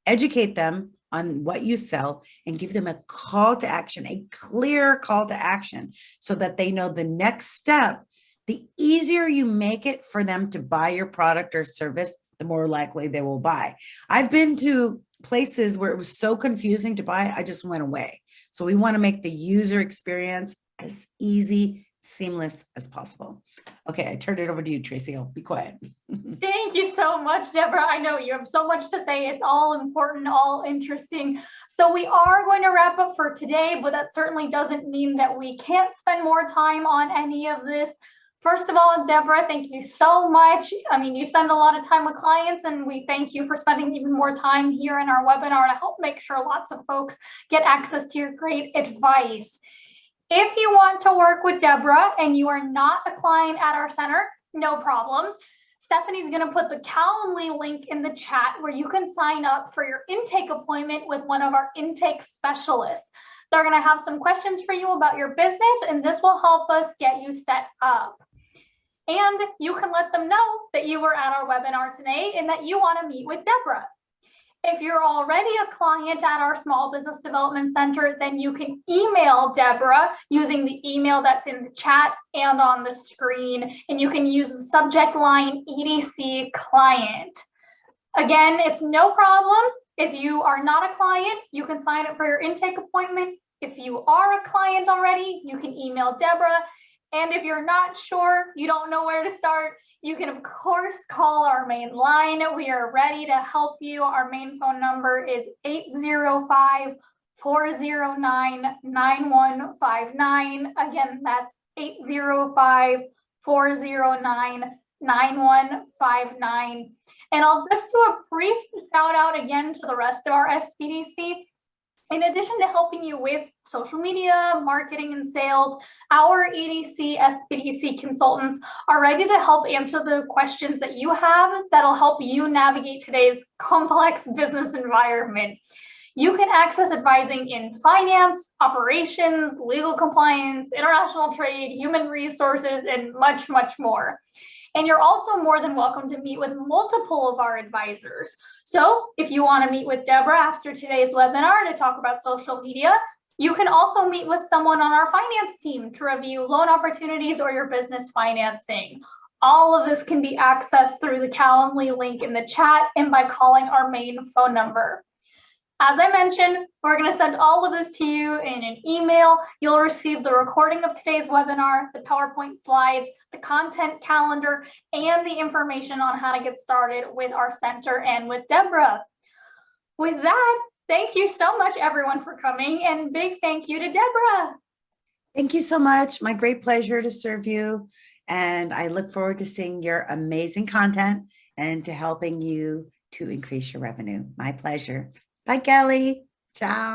educate them on what you sell, and give them a call to action, a clear call to action, so that they know the next step. The easier you make it for them to buy your product or service, the more likely they will buy. I've been to places where it was so confusing to buy, I just went away. So we want to make the user experience as easy, seamless as possible. Okay, I turned it over to you, Tracy. I'll be quiet. Thank you so much, Deborah. I know you have so much to say. It's all important, all interesting. So we are going to wrap up for today, but that certainly doesn't mean that we can't spend more time on any of this. First of all, Deborah, thank you so much. I mean, you spend a lot of time with clients, and we thank you for spending even more time here in our webinar to help make sure lots of folks get access to your great advice. If you want to work with Deborah and you are not a client at our center, no problem. Stephanie's going to put the Calendly link in the chat where you can sign up for your intake appointment with one of our intake specialists. They're going to have some questions for you about your business, and this will help us get you set up. And you can let them know that you were at our webinar today and that you want to meet with Deborah. If you're already a client at our Small Business Development Center, then you can email Deborah using the email that's in the chat and on the screen, and you can use the subject line EDC Client. Again, it's no problem. If you are not a client, you can sign up for your intake appointment. If you are a client already, you can email Deborah. And if you're not sure, you don't know where to start, you can, of course, call our main line. We are ready to help you. Our main phone number is 805-409-9159. Again, that's 805-409-9159. And I'll just do a brief shout out again to the rest of our SBDC. In addition to helping you with social media, marketing, and sales, our EDC SBDC consultants are ready to help answer the questions that you have that'll help you navigate today's complex business environment. You can access advising in finance, operations, legal compliance, international trade, human resources, and much, much more. And you're also more than welcome to meet with multiple of our advisors. So if you want to meet with Deborah after today's webinar to talk about social media, you can also meet with someone on our finance team to review loan opportunities or your business financing. All of this can be accessed through the Calendly link in the chat and by calling our main phone number. As I mentioned, we're going to send all of this to you in an email. You'll receive the recording of today's webinar, the PowerPoint slides, the content calendar, and the information on how to get started with our center and with Deborah. With that, thank you so much, everyone, for coming, and big thank you to Deborah. Thank you so much. My great pleasure to serve you. And I look forward to seeing your amazing content and to helping you to increase your revenue. My pleasure. Bye, Kelly. Ciao.